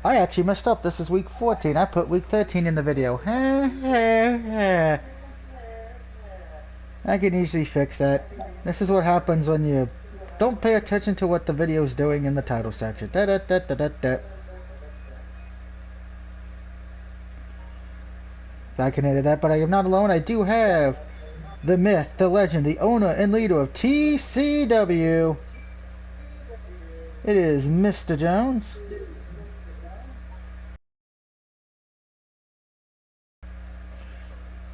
I actually messed up. This is week 14. I put week 13 in the video. I can easily fix that. This is what happens when you don't pay attention to what the video is doing in the title section. Da, da, da, da, da, da. I can edit that, but I am not alone. I do have the myth, the legend, the owner and leader of TCW. It is Mr. Jones.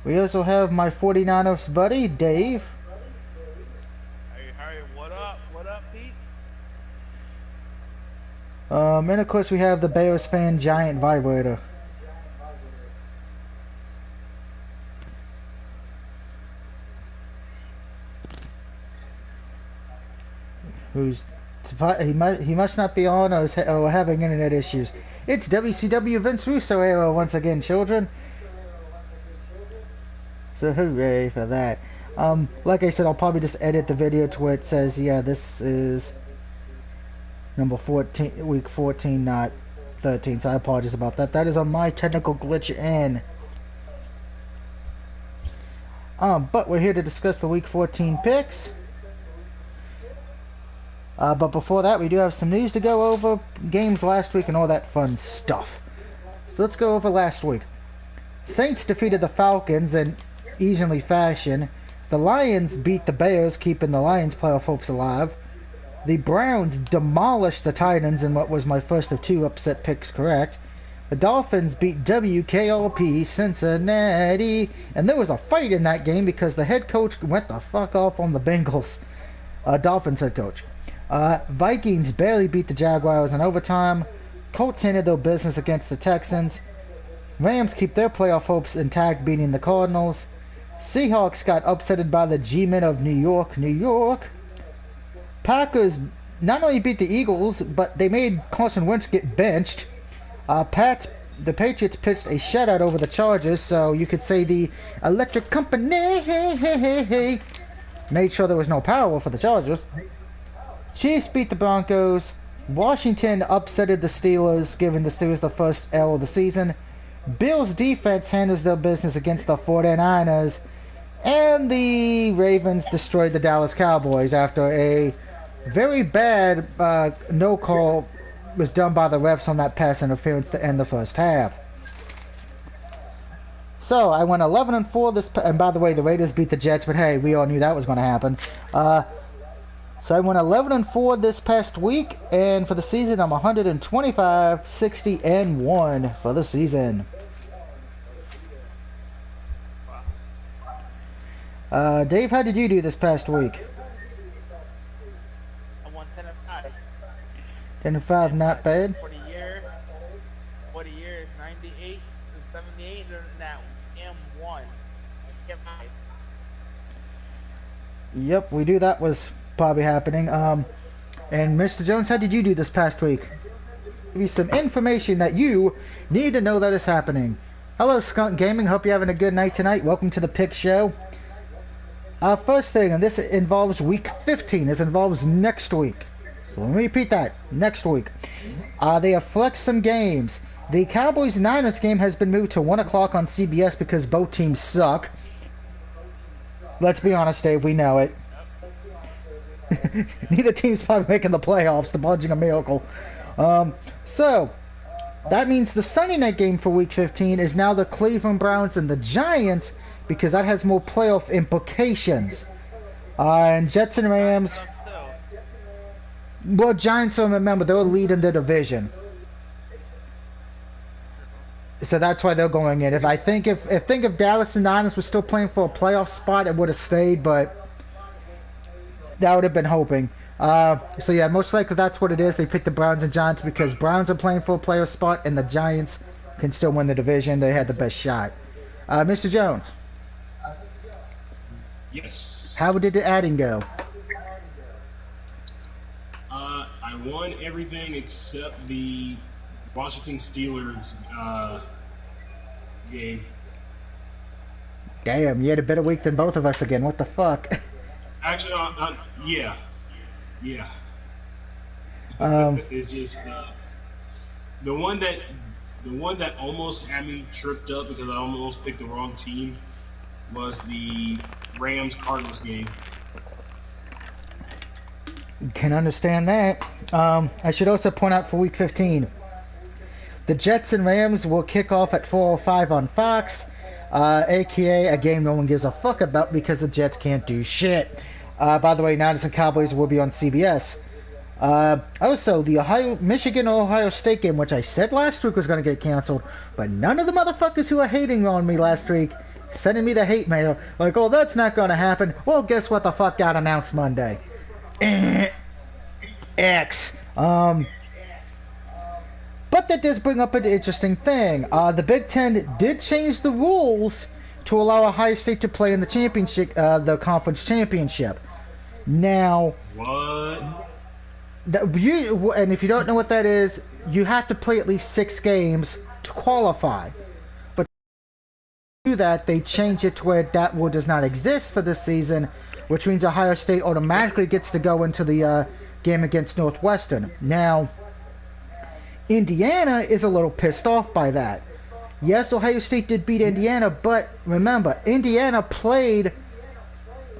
We also have my 49ers buddy, Dave. Hey, what up? What up, Pete? And of course we have the Bears fan, Giant Vibrator. He must not be on or having internet issues. It's WCW Vince Russo era once again, children. So hooray for that. Like I said, I'll probably just edit the video to where it says, yeah, this is number 14, week 14, not 13. So I apologize about that. That is on my technical glitch in. But we're here to discuss the week 14 picks. But before that, we do have some news to go over, games last week and all that fun stuff. So let's go over last week. Saints defeated the Falcons in easily fashion. The Lions beat the Bears, keeping the Lions playoff hopes alive. The Browns demolished the Titans in what was my first of two upset picks correct. The Dolphins beat WKRP Cincinnati. And there was a fight in that game because the head coach went the fuck off on the Bengals. Dolphins head coach. Vikings barely beat the Jaguars in overtime. Colts handled their business against the Texans. Rams keep their playoff hopes intact, beating the Cardinals. Seahawks got upsetted by the G-Men of New York, New York. Packers not only beat the Eagles, but they made Carson Wentz get benched. The Patriots pitched a shutout over the Chargers, so you could say the electric company made sure there was no power for the Chargers. Chiefs beat the Broncos. Washington upsetted the Steelers, giving the Steelers the first L of the season. Bills defense handles their business against the 49ers. And the Ravens destroyed the Dallas Cowboys after a very bad no call was done by the refs on that pass interference to end the first half. So I went 11-4 this, and by the way, the Raiders beat the Jets, but hey, we all knew that was going to happen. So I went 11-4 this past week, and for the season, I'm 125, 60, and 1 for the season. Dave, how did you do this past week? I won 10-5. 10-5, not bad. For the year, 98 to 78, now M1. M5. Yep, we knew that was probably happening. And Mr. Jones, how did you do this past week? Give you some information that you need to know that is happening. Hello, Skunk Gaming. Hope you're having a good night tonight. Welcome to the Pick Show. First thing, and this involves week 15. This involves next week. So let me repeat that. Next week. They have flexed some games. The Cowboys-Niners game has been moved to 1 o'clock on CBS because both teams suck. Let's be honest, Dave. We know it. Neither team's probably making the playoffs. The budging a miracle. So that means the Sunday night game for Week 15 is now the Cleveland Browns and the Giants, because that has more playoff implications. And Jets and Rams. Well, Giants, remember, they're leading the division. So that's why they're going in. If Dallas and Niners were still playing for a playoff spot, it would have stayed, but that would have been hoping. So yeah, most likely that's what it is. They picked the Browns and Giants because Browns are playing for a playoff spot and the Giants can still win the division. They had the best shot. Mr. Jones. Yes. How did the adding go? I won everything except the Washington Steelers game. Damn, you had a better week than both of us again. What the fuck? Actually, yeah. Um, It's just the one that almost had me tripped up because I almost picked the wrong team was the Rams Cardinals game. Can understand that. I should also point out for Week 15, the Jets and Rams will kick off at 4:05 on Fox, aka a game no one gives a fuck about because the Jets can't do shit. By the way, Niners and Cowboys will be on CBS. Also, the Michigan-Ohio State game, which I said last week was going to get canceled, but none of the motherfuckers who are hating on me last week sending me the hate mail, like, oh, that's not going to happen. Well, guess what the fuck got announced Monday? X. But that does bring up an interesting thing. The Big Ten did change the rules to allow Ohio State to play in the championship, the conference championship. Now, What? and if you don't know what that is, you have to play at least 6 games to qualify. But to do that, they change it to where that rule does not exist for this season, which means Ohio State automatically gets to go into the game against Northwestern. Now, Indiana is a little pissed off by that. Yes, Ohio State did beat Indiana, but remember, Indiana played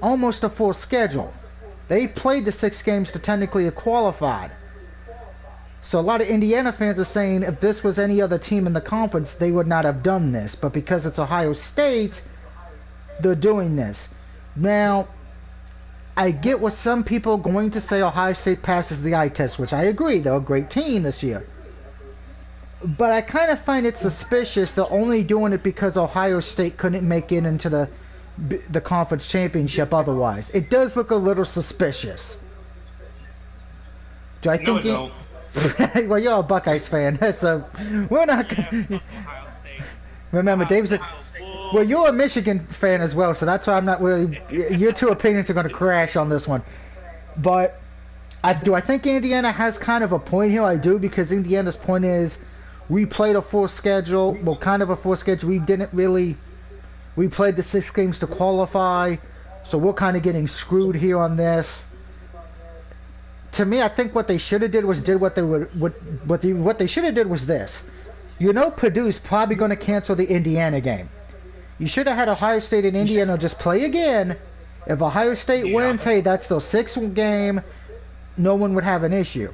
almost a full schedule. They played the 6 games to technically have qualified. So a lot of Indiana fans are saying if this was any other team in the conference, they would not have done this. But because it's Ohio State, they're doing this. Now, I get what some people are going to say Ohio State passes the eye test, which I agree. They're a great team this year. But I kind of find it suspicious they're only doing it because Ohio State couldn't make it into the conference championship otherwise. It does look a little suspicious. Do I think No, well, you're a Buckeyes fan, so we're not gonna... Remember, Dave's a... Well, you're a Michigan fan as well, so that's why I'm not really... Your two opinions are going to crash on this one. But do I think Indiana has kind of a point here? I do, because Indiana's point is we played a full schedule, well, kind of a full schedule. We didn't really... We played the 6 games to qualify, so we're kind of getting screwed here on this. To me, I think what they should have did was what they should have did was this. You know, Purdue's probably going to cancel the Indiana game. You should have had Ohio State and Indiana just play again. If Ohio State wins, hey, that's the 6th game. No one would have an issue.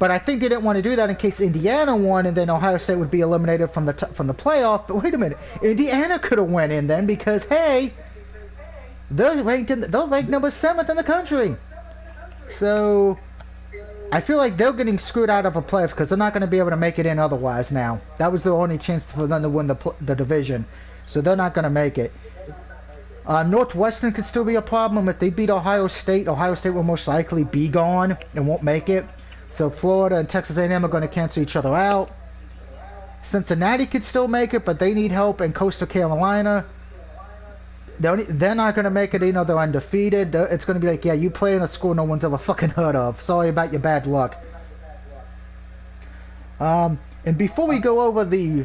But I think they didn't want to do that in case Indiana won, and then Ohio State would be eliminated from the playoff. But wait a minute, Indiana could have went in then because hey, they're ranked number 7th in the country. So I feel like they're getting screwed out of a playoff because they're not going to be able to make it in otherwise. Now that was their only chance for them to win the division, so they're not going to make it. Northwestern could still be a problem if they beat Ohio State. Ohio State will most likely be gone and won't make it. So Florida and Texas A&M are going to cancel each other out. Cincinnati could still make it, but they need help. And Coastal Carolina, they're not going to make it. You know, they're undefeated. It's going to be like, yeah, you play in a school no one's ever fucking heard of. Sorry about your bad luck. And before we go over the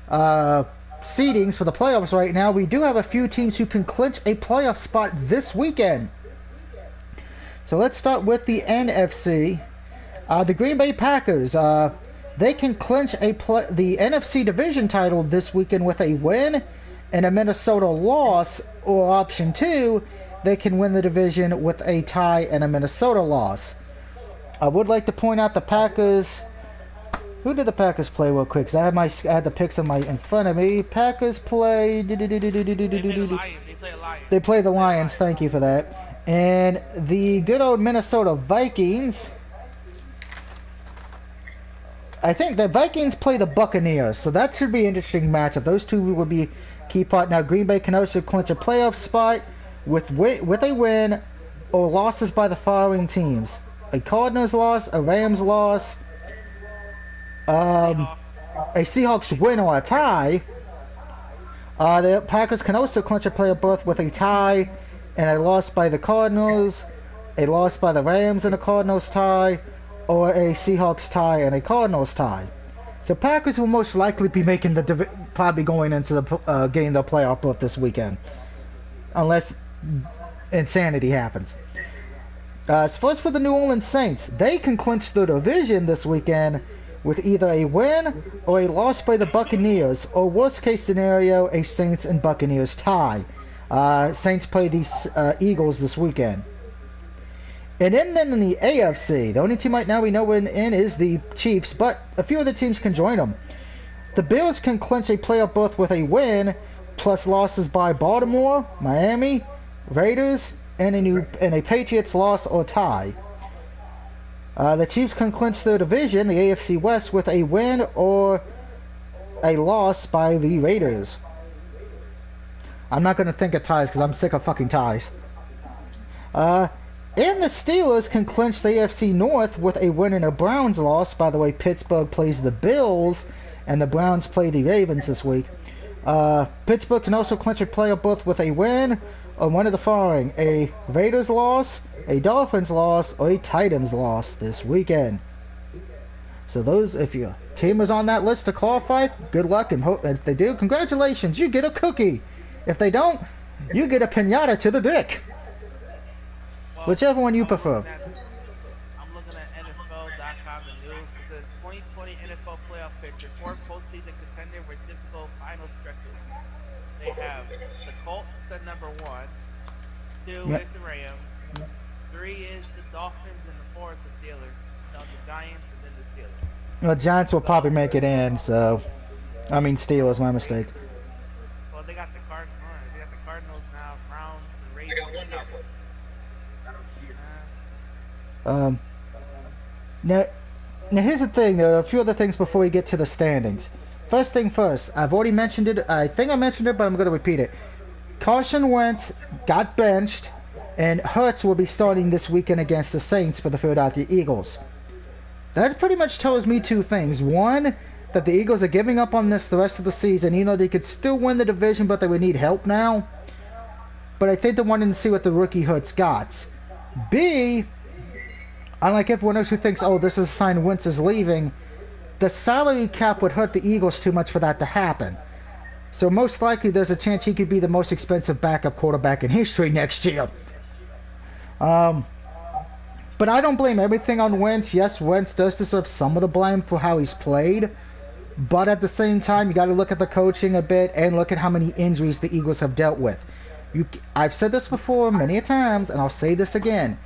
seedings for the playoffs right now, we do have a few teams who can clinch a playoff spot this weekend. So let's start with the NFC. The Green Bay Packers, they can clinch the NFC division title this weekend with a win and a Minnesota loss, or option 2, they can win the division with a tie and a Minnesota loss. I would like to point out the Packers. Who did the Packers play real quick? Because I had the picks in front of me. Packers play. They play the Lions. Thank you for that. And the good old Minnesota Vikings, I think the Vikings play the Buccaneers, so that should be an interesting matchup. Those two will be key part. Now, Green Bay can also clinch a playoff spot with a win or losses by the following teams: a Cardinals loss, a Rams loss, a Seahawks win or a tie. The Packers can also clinch a playoff berth with a tie and a loss by the Cardinals, a loss by the Rams and a Cardinals tie, or a Seahawks tie and a Cardinals tie. So Packers will most likely be making probably going into the getting the playoff berth this weekend, unless insanity happens. As first for the New Orleans Saints, they can clinch the division this weekend with either a win or a loss by the Buccaneers, or worst case scenario, a Saints and Buccaneers tie. Saints play the Eagles this weekend. And then in the AFC, the only team right now we know in is the Chiefs, but a few other teams can join them. The Bills can clinch a playoff berth with a win, plus losses by Baltimore, Miami, Raiders, and a Patriots loss or tie. The Chiefs can clinch their division, the AFC West, with a win or a loss by the Raiders. I'm not going to think of ties because I'm sick of fucking ties. And the Steelers can clinch the AFC North with a win and a Browns loss. By the way, Pittsburgh plays the Bills, and the Browns play the Ravens this week. Pittsburgh can also clinch a playoff berth with a win or one of the following: a Raiders loss, a Dolphins loss, or a Titans loss this weekend. So those, if your team is on that list to qualify, good luck, and hope if they do, congratulations, you get a cookie. If they don't, you get a piñata to the dick. Well, Whichever one you prefer. I'm looking at NFL.com and news. It says 2020 NFL playoff picture. 4 postseason contender with difficult final stretches. They have the Colts at number 1. 2 is the Rams. 3 is the Dolphins, and the 4 is the Steelers. No, the Giants and then the Steelers. The Giants will probably make it in, so I mean Steelers, my mistake. Well, they got the Cardinals. They got the Cardinals now, Browns, and Ravens, and Cowboys. I don't see it. Now here's the thing. There are a few other things before we get to the standings. First thing first, I've already mentioned it. I think I mentioned it, but I'm going to repeat it. Carson Wentz got benched, and Hurts will be starting this weekend against the Saints for the Philadelphia Eagles. That pretty much tells me 2 things. One, that the Eagles are giving up on this the rest of the season. You know, they could still win the division, but they would need help now. But I think they're wanting to see what the rookie Hurts got. B, unlike everyone else who thinks, oh, this is a sign Wentz is leaving, the salary cap would hurt the Eagles too much for that to happen. So most likely there's a chance he could be the most expensive backup quarterback in history next year. But I don't blame everything on Wentz. Yes, Wentz does deserve some of the blame for how he's played. But at the same time, you got to look at the coaching a bit and look at how many injuries the Eagles have dealt with. I've said this before many a times, and I'll say this again.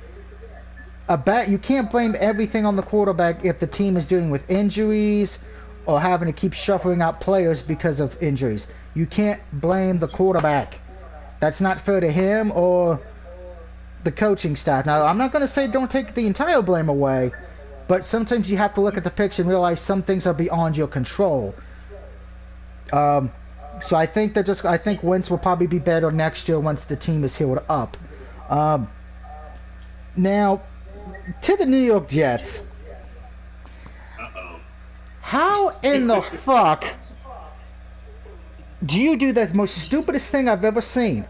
You can't blame everything on the quarterback if the team is dealing with injuries or having to keep shuffling out players because of injuries. You can't blame the quarterback. That's not fair to him or the coaching staff. Now, I'm not going to say don't take the entire blame away, but sometimes you have to look at the picture and realize some things are beyond your control. So I think Wentz will probably be better next year once the team is healed up. Now, to the New York Jets. Uh-oh. How in the fuck do you do the most stupidest thing I've ever seen?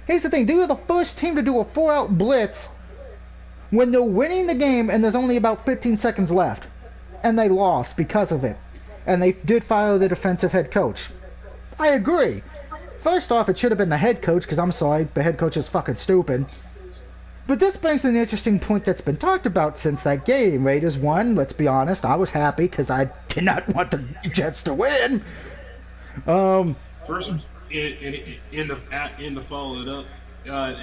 Here's the thing. They were the first team to do a 4-out blitz when they're winning the game and there's only about 15 seconds left. And they lost because of it. And they did fire the defensive head coach. I agree. First off, it should have been the head coach, because I'm sorry, the head coach is fucking stupid. But this brings an interesting point that's been talked about since that game. Raiders won, let's be honest. I was happy, because I did not want the Jets to win. First, in the follow it up,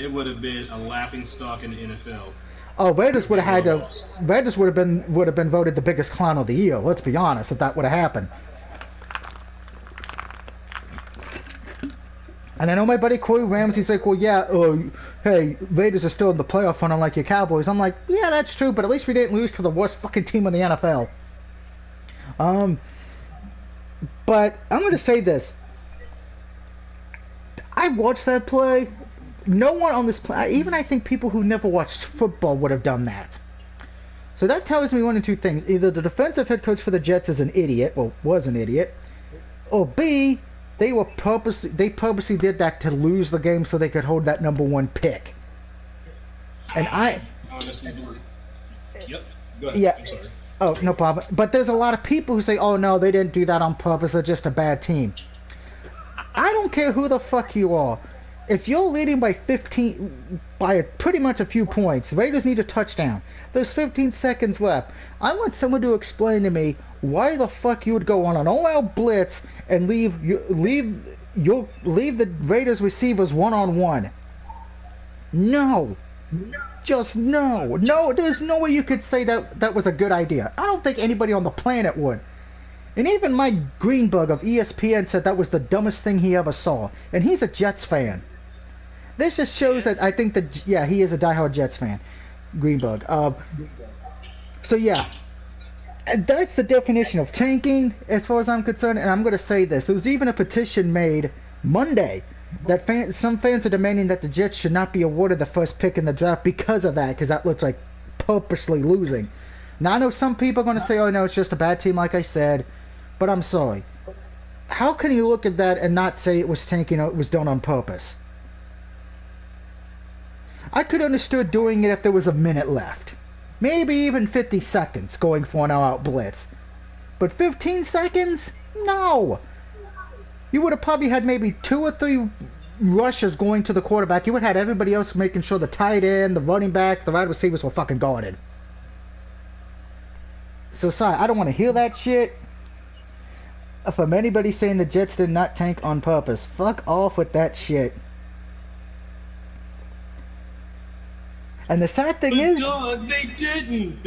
it would have been a laughing stock in the NFL. Oh, Raiders would have been voted the biggest clown of the year. Let's be honest, if that would have happened. And I know my buddy Corey Ramsey's like, well, yeah, hey, Raiders are still in the playoff hunt unlike your Cowboys. I'm like, yeah, that's true, but at least we didn't lose to the worst fucking team in the NFL. But I'm going to say this. I watched that play. No one on this play, even I think people who never watched football would have done that. So that tells me one of 2 things. Either the defensive head coach for the Jets is an idiot, well, was an idiot, or B, they purposely did that to lose the game so they could hold that number 1 pick. And I honestly believe. Yep. Go ahead. Yeah. I'm sorry. Oh, no problem. But there's a lot of people who say, oh, no, they didn't do that on purpose. They're just a bad team. I don't care who the fuck you are. if you're leading by 15, by pretty much a few points, Raiders need a touchdown. There's 15 seconds left. I want someone to explain to me why the fuck you would go on an all-out blitz and leave the Raiders receivers one-on-one. No. Just no. No, there's no way you could say that was a good idea. I don't think anybody on the planet would. And even Mike Greenberg of ESPN said that was the dumbest thing he ever saw. And he's a Jets fan. This just shows that I think that, yeah, he is a diehard Jets fan. Greenberg. So, yeah. That's the definition of tanking, as far as I'm concerned. And I'm going to say this. There was even a petition made Monday that some fans are demanding that the Jets should not be awarded the first pick in the draft because of that, because that looks like purposely losing. Now, I know some people are going to say, oh, no, it's just a bad team, like I said. But I'm sorry. How can you look at that and not say it was tanking or it was done on purpose? I could understood doing it if there was a minute left. Maybe even 50 seconds going for an all-out blitz. But 15 seconds? No! You would have probably had maybe 2 or 3 rushes going to the quarterback. You would have had everybody else making sure the tight end, the running back, the wide receivers were fucking guarded. So, sorry, I don't want to hear that shit. From anybody saying the Jets did not tank on purpose. Fuck off with that shit. And the sad thing is... God, they didn't!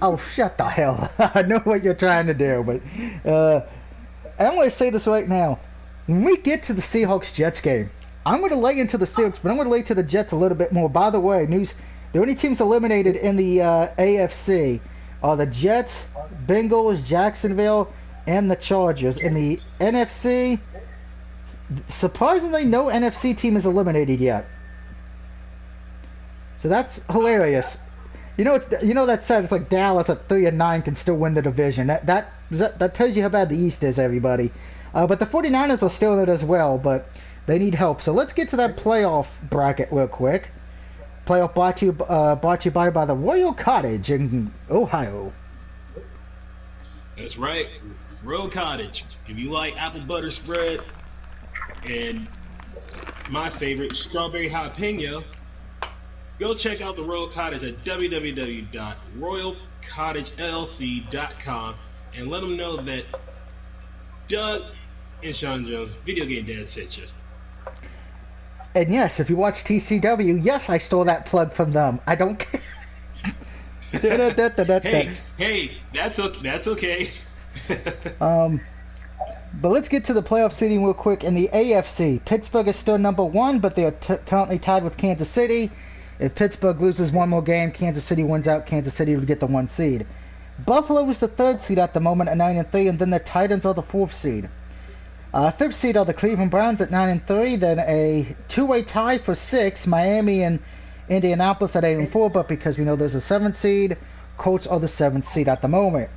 Oh, shut the hell. I know what you're trying to do, but... and I'm going to say this right now. When we get to the Seahawks-Jets game, I'm going to lay into the Seahawks, but I'm going to lay to the Jets a little bit more. By the way, news... The only teams eliminated in the AFC are the Jets, Bengals, Jacksonville, and the Chargers. In the NFC, surprisingly, no NFC team is eliminated yet. So that's hilarious. You know, that said, it's like Dallas at 3-9 can still win the division. That tells you how bad the East is, everybody. But the 49ers are still in it as well, but they need help. So let's get to that playoff bracket real quick. Playoff brought to you by the Royal Cottage in Ohio. That's right, Royal Cottage. If you like apple butter spread and my favorite, strawberry jalapeno, go check out the Royal Cottage at www.royalcottagellc.com and let them know that Doug and Sean Jones, Video Game Dad, sent you. And yes, if you watch TCW, yes, I stole that plug from them. I don't care. Hey, that's okay. But let's get to the playoff seeding real quick. In the AFC, Pittsburgh is still number 1, but they are currently tied with Kansas City. If Pittsburgh loses one more game, Kansas City wins out. Kansas City would get the 1 seed. Buffalo is the 3rd seed at the moment at 9-3, and then the Titans are the 4th seed. 5th seed are the Cleveland Browns at 9-3. Then a 2-way tie for 6, Miami and Indianapolis at 8-4. But because we know there's a 7th seed, Colts are the 7th seed at the moment.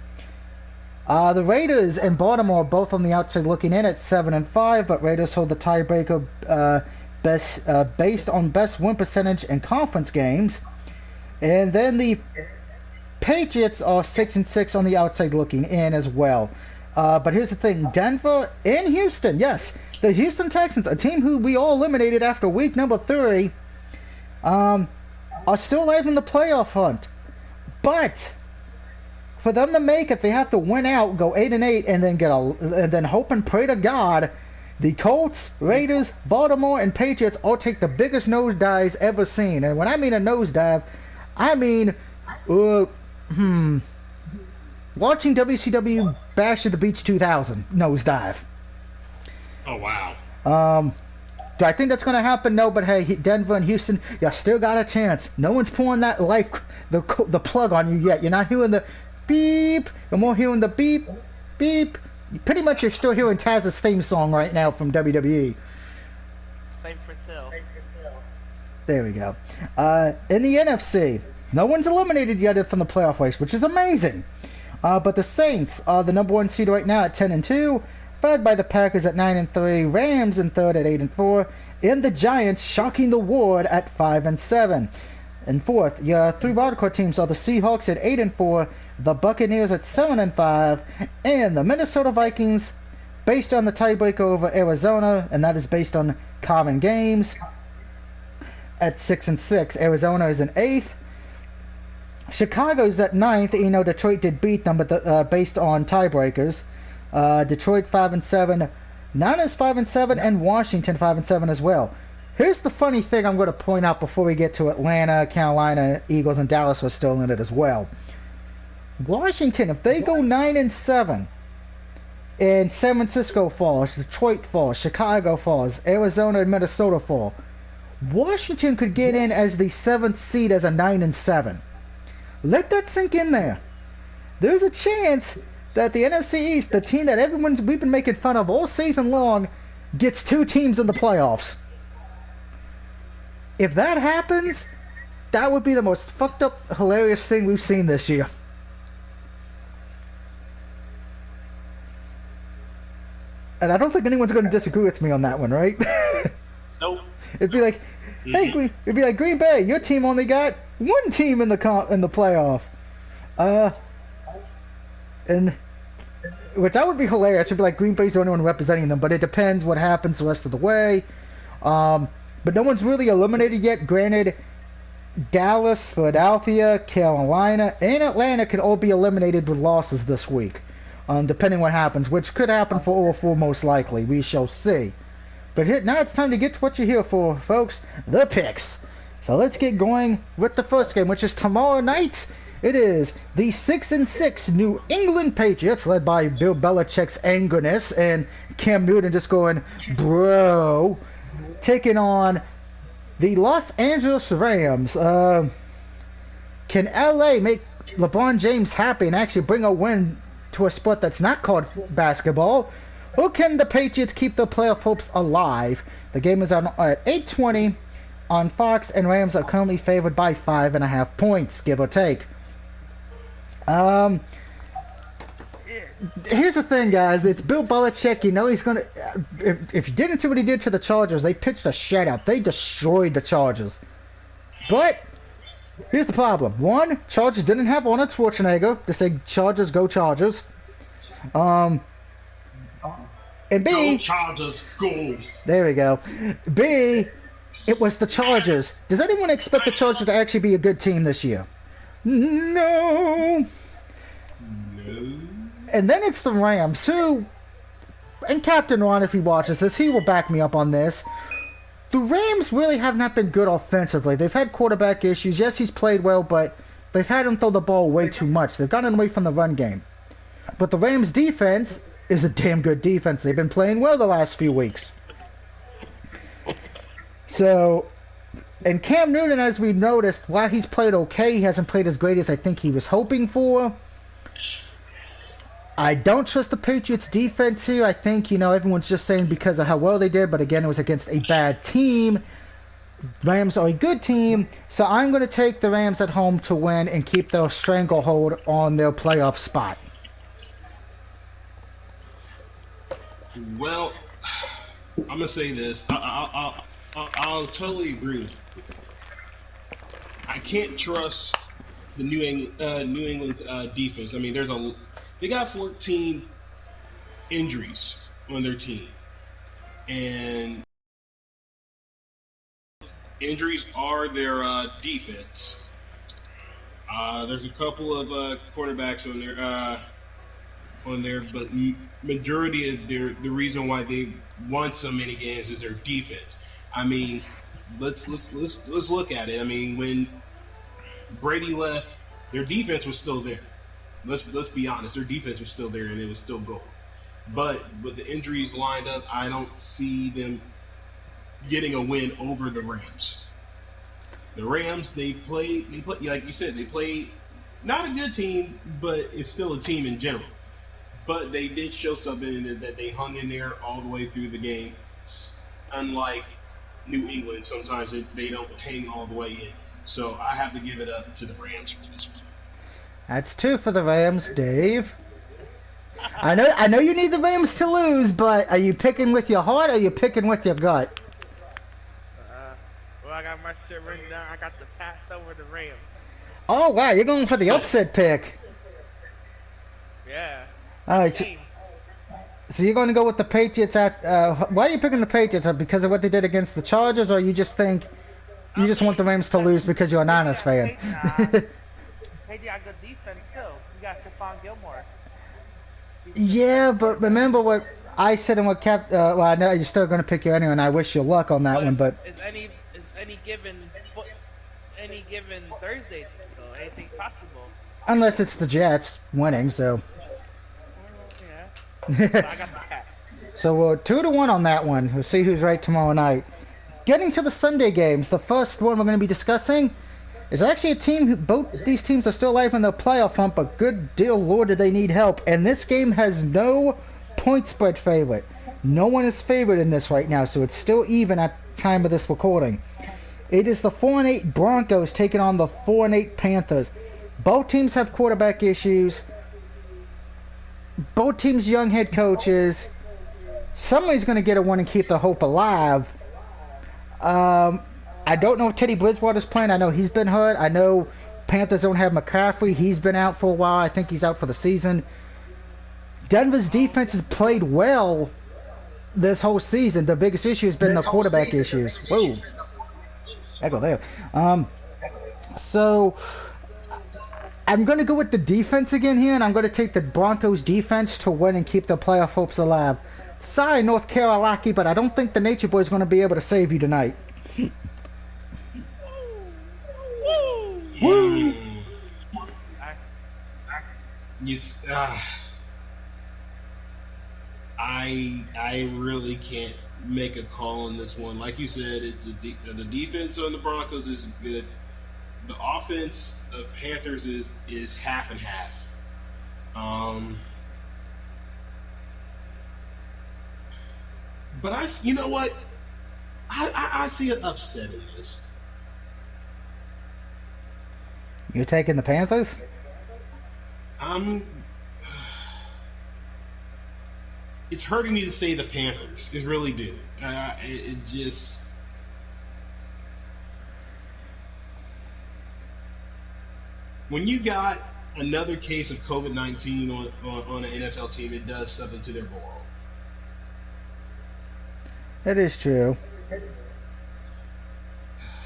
The Raiders and Baltimore are both on the outside looking in at 7-5, but Raiders hold the tiebreaker based on best win percentage in conference games. And then the Patriots are 6-6 on the outside looking in as well. But here's the thing, Denver and Houston, yes, the Houston Texans, a team who we all eliminated after week number 3, are still alive in the playoff hunt. But for them to make it, they have to win out, go 8-8, and then hope and pray to God the Colts, Raiders, Baltimore, and Patriots all take the biggest nosedives ever seen. And when I mean a nosedive, I mean, watching WCW Bash at the Beach 2000 nosedive. Oh, wow. Do I think that's going to happen? No, but hey, Denver and Houston, you still got a chance. No one's pulling that the plug on you yet. You're not hearing the beep. You're more hearing the beep, beep. Pretty much you're still hearing Taz's theme song right now from WWE. Same for Sil. There we go. In the NFC, no one's eliminated yet from the playoff race, which is amazing. But the Saints are the number 1 seed right now at 10-2, followed by the Packers at 9-3, Rams in 3rd at 8-4, and the Giants shocking the ward at 5-7. In 4th, your 3 wildcard teams are the Seahawks at 8-4, the Buccaneers at 7-5, and the Minnesota Vikings based on the tiebreaker over Arizona, and that is based on common games. At 6-6, Arizona is in 8th. Chicago's at 9th. You know, Detroit did beat them, but based on tiebreakers. Detroit 5-7, Niners 5-7, and Washington 5-7 as well. Here's the funny thing I'm going to point out before we get to Atlanta, Carolina, Eagles, and Dallas are still in it as well. Washington, if they go 9-7, and San Francisco falls, Detroit falls, Chicago falls, Arizona and Minnesota fall, Washington could get in as the 7th seed as a 9-7. Let that sink in there. There's a chance that the NFC East, the team that we've been making fun of all season long, gets 2 teams in the playoffs. If that happens, that would be the most fucked up, hilarious thing we've seen this year. And I don't think anyone's going to disagree with me on that one, right? Nope. It'd be like, hey, it'd be like Green Bay. Your team only got 1 team in the playoff, and which that would be hilarious. It'd be like Green Bay's the only one representing them, but it depends what happens the rest of the way. But no one's really eliminated yet. Granted, Dallas, Philadelphia, Carolina, and Atlanta could all be eliminated with losses this week, depending what happens, which could happen for all 4 most likely. We shall see. But now it's time to get to what you're here for, folks, the picks. So let's get going with the first game, which is tomorrow night. It is the 6-6 New England Patriots, led by Bill Belichick's angerness and Cam Newton just going, bro, taking on the Los Angeles Rams. Can LA make LeBron James happy and actually bring a win to a sport that's not called basketball? Or can the Patriots keep their playoff hopes alive? The game is on at 8:20 on Fox, and Rams are currently favored by 5.5 points, give or take. Here's the thing, guys. It's Bill Belichick. You know he's going to... If you didn't see what he did to the Chargers, they pitched a shutout. They destroyed the Chargers. But here's the problem. 1, Chargers didn't have Arnold Schwarzenegger to say, Chargers, go Chargers. And B... Go Chargers, go! There we go. B, it was the Chargers. Does anyone expect the Chargers to actually be a good team this year? No. And then it's the Rams, who... And Captain Ron, if he watches this, he will back me up on this. The Rams really have not been good offensively. They've had quarterback issues. Yes, he's played well, but they've had him throw the ball way too much. They've gotten away from the run game. But the Rams' defense is a damn good defense. They've been playing well the last few weeks. So, and Cam Newton, as we've noticed, while he's played okay, he hasn't played as great as I think he was hoping for. I don't trust the Patriots' defense here. I think, everyone's just saying because of how well they did, but again, it was against a bad team. Rams are a good team, so I'm going to take the Rams at home to win and keep their stranglehold on their playoff spot. Well, I'm going to say this. I'll totally agree with you. I can't trust the New England's defense. I mean, they got 14 injuries on their team, and injuries are their defense. There's a couple of quarterbacks on there, but majority of the reason why they won so many games is their defense. I mean, let's look at it. I mean, when Brady left, their defense was still there. Let's be honest, their defense was still there and it was still going. But with the injuries lined up, I don't see them getting a win over the Rams. The Rams, they play like you said, they play not a good team, but it's still a team in general. But they did show something that they hung in there all the way through the game. Unlike New England, sometimes they don't hang all the way in. So I have to give it up to the Rams for this one. That's 2 for the Rams, Dave. I know you need the Rams to lose, but are you picking with your heart or are you picking with your gut? Well, I got my shit written down. I got the pass over the Rams. Oh, wow, you're going for the upset pick. Yeah. All right. So you're going to go with the Patriots at? Why are you picking the Patriots? Because of what they did against the Chargers, or you just think you just want the Rams to lose because you're a Niners fan? Hey, got good defense too. You got Stephon Gilmore. Yeah, but remember what I said and what Cap. Well, I know you're still going to pick you anyway, and I wish you luck on that one. But is any given Thursday though? Anything's possible. Unless it's the Jets winning, so. Yeah. I got the Pats. So we're 2-1 on that one. We'll see who's right tomorrow night. Getting to the Sunday games, the first one we're going to be discussing is actually a team who both these teams are still alive in the playoff hunt, but good deal, Lord, did they need help. And this game has no point spread favorite. No one is favored in this right now, so it's still even at the time of this recording. It is the 4-8 Broncos taking on the 4-8 Panthers. Both teams have quarterback issues. Both teams' young head coaches. Somebody's going to get a win and keep the hope alive. I don't know if Teddy Bridgewater's playing. I know he's been hurt. I know Panthers don't have McCaffrey. He's been out for a while. I think he's out for the season. Denver's defense has played well this whole season. The biggest issue has been the quarterback issues. Whoa. Echo there. So I'm going to go with the defense again here, and I'm going to take the Broncos defense to win and keep their playoff hopes alive. Sorry, North Carolina, but I don't think the Nature Boy is going to be able to save you tonight. Woo! I really can't make a call on this one. Like you said, the defense on the Broncos is good. The offense of Panthers is half and half. But you know what? I see an upset in this. You're taking the Panthers? It's hurting me to say the Panthers. It really do. It just. When you got another case of COVID-19 on an NFL team, it does something to their morale. That is true.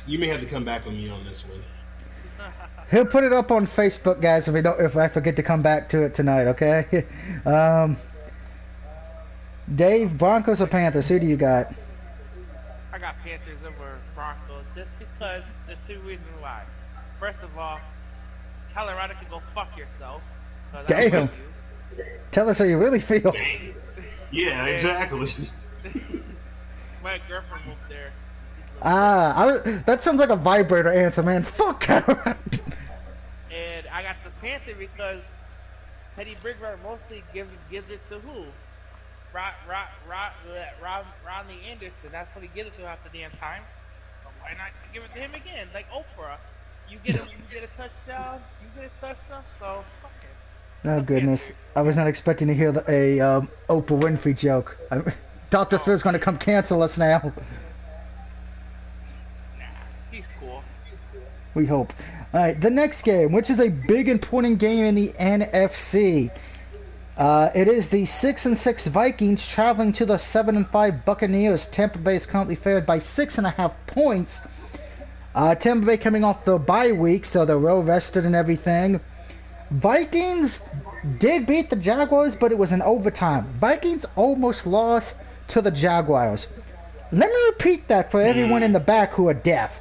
You may have to come back on me on this one. He'll put it up on Facebook, guys, if I forget to come back to it tonight, okay? Dave, Broncos or Panthers? Who do you got? I got Panthers over Broncos just because there's two reasons why. First of all, Colorado can go fuck yourself. Damn. Tell us how you really feel. Damn. Yeah, exactly. My girlfriend moved there. That sounds like a vibrator answer, man. Fuck Colorado. And I got the Panthers because Teddy Bridgewater mostly gives it to who? Rodney Anderson. That's what he gives it to half the damn time. So why not give it to him again? Like Oprah. You get a touchdown, so fuck it. Oh, goodness. I was not expecting to hear a Oprah Winfrey joke. Dr. Phil's going to come cancel us now. Nah, he's cool. We hope. All right, the next game, which is a big important game in the NFC. It is the 6-6 Vikings traveling to the 7-5 Buccaneers. Tampa Bay is currently favored by 6.5 points. Tampa Bay coming off the bye week, so they're well rested and everything. Vikings did beat the Jaguars, but it was in overtime. Vikings almost lost to the Jaguars. Let me repeat that for everyone in the back who are deaf.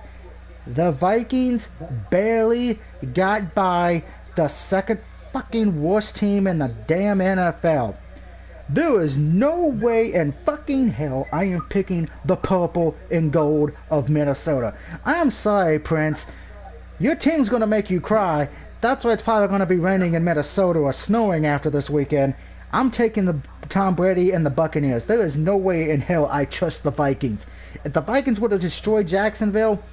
The Vikings barely got by the second fucking worst team in the damn NFL. There is no way in fucking hell I am picking the purple and gold of Minnesota. I am sorry, Prince. Your team's going to make you cry. That's why it's probably going to be raining in Minnesota or snowing after this weekend. I'm taking the Tom Brady and the Buccaneers. There is no way in hell I trust the Vikings. If the Vikings would have destroyed Jacksonville,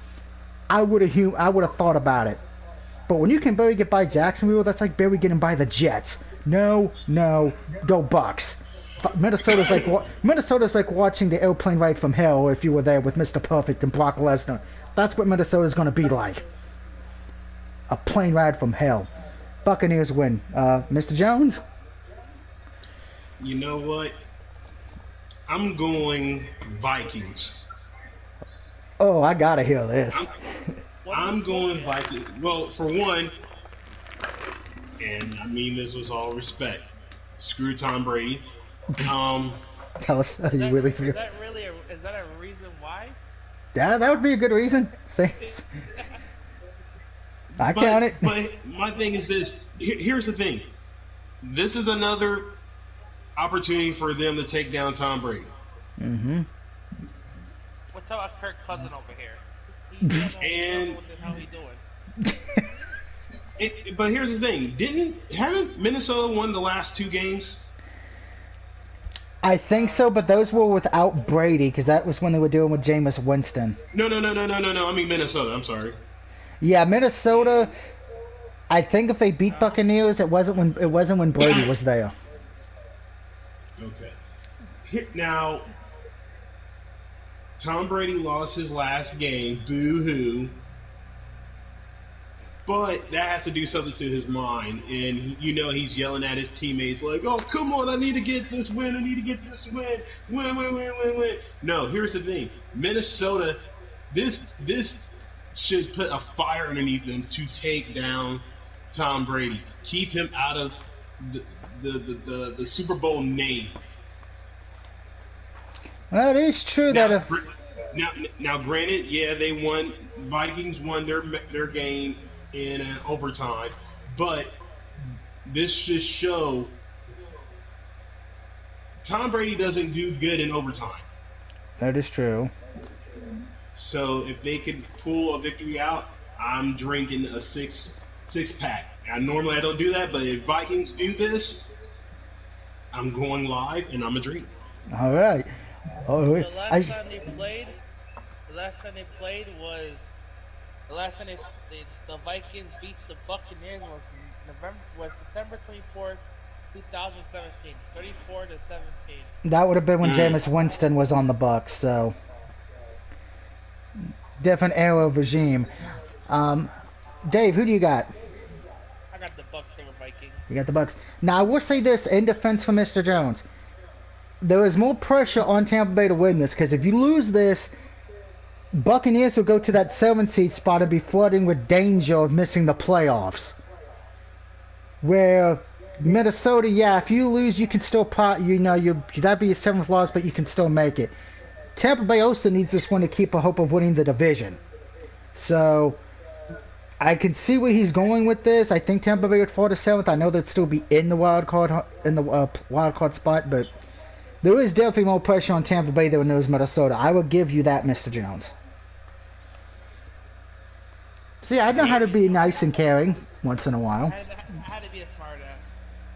I would have thought about it. But when you can barely get by Jacksonville, that's like barely getting by the Jets. No, go Bucks. Minnesota's like watching the airplane ride from hell if you were there with Mr. Perfect and Brock Lesnar. That's what Minnesota's going to be like. A plane ride from hell. Buccaneers win. Mr. Jones? You know what? I'm going Vikings. Oh, I gotta hear this. I'm going Vikings. Well, for one, and I mean this with all respect, screw Tom Brady. Um, Tell us how you really feel. Is that a reason why? Yeah, that would be a good reason. Say, I count it. But my thing is this. Here's the thing. This is another opportunity for them to take down Tom Brady. Mm-hmm. What's up with Kirk Cousin over here? He don't know what the hell he doing. But here's the thing. Haven't Minnesota won the last 2 games? I think so, but those were without Brady, because that was when they were dealing with Jameis Winston. No. I mean Minnesota. I'm sorry. Yeah, Minnesota. I think if they beat Buccaneers, it wasn't when Brady was there. Okay. Now, Tom Brady lost his last game. Boo-hoo. But that has to do something to his mind. And, he's yelling at his teammates like, oh, come on, I need to get this win. I need to get this win. Win. No, here's the thing. Minnesota, this should put a fire underneath them to take down Tom Brady. Keep him out of the Super Bowl name. Well, it is true that if... Now, granted, yeah, they won. Vikings won their game in overtime, but this should show Tom Brady doesn't do good in overtime. That is true. So if they could pull a victory out, I'm drinking a six pack. Now, normally I don't do that, but if Vikings do this, I'm going live and I'm a drink. All right. Oh, the last time they played was the Vikings beat the Buccaneers was September 24th, 2017, 34-17. That would have been when Jameis Winston was on the Bucs, so different era of regime. Dave, who do you got? I got the Bucs over Vikings. You got the Bucs. Now I will say this in defense for Mr. Jones. There is more pressure on Tampa Bay to win this, because if you lose this, Buccaneers will go to that 7th seed spot and be flooding with danger of missing the playoffs. Where Minnesota, yeah, if you lose, you can still that'd be your 7th loss, but you can still make it. Tampa Bay also needs this one to keep a hope of winning the division. So I can see where he's going with this. I think Tampa Bay would fall to 7th. I know they'd still be in the wild card spot, but there is definitely more pressure on Tampa Bay than there is Minnesota. I will give you that, Mr. Jones. See, I know how to be nice and caring once in a while. I had to be a smart ass.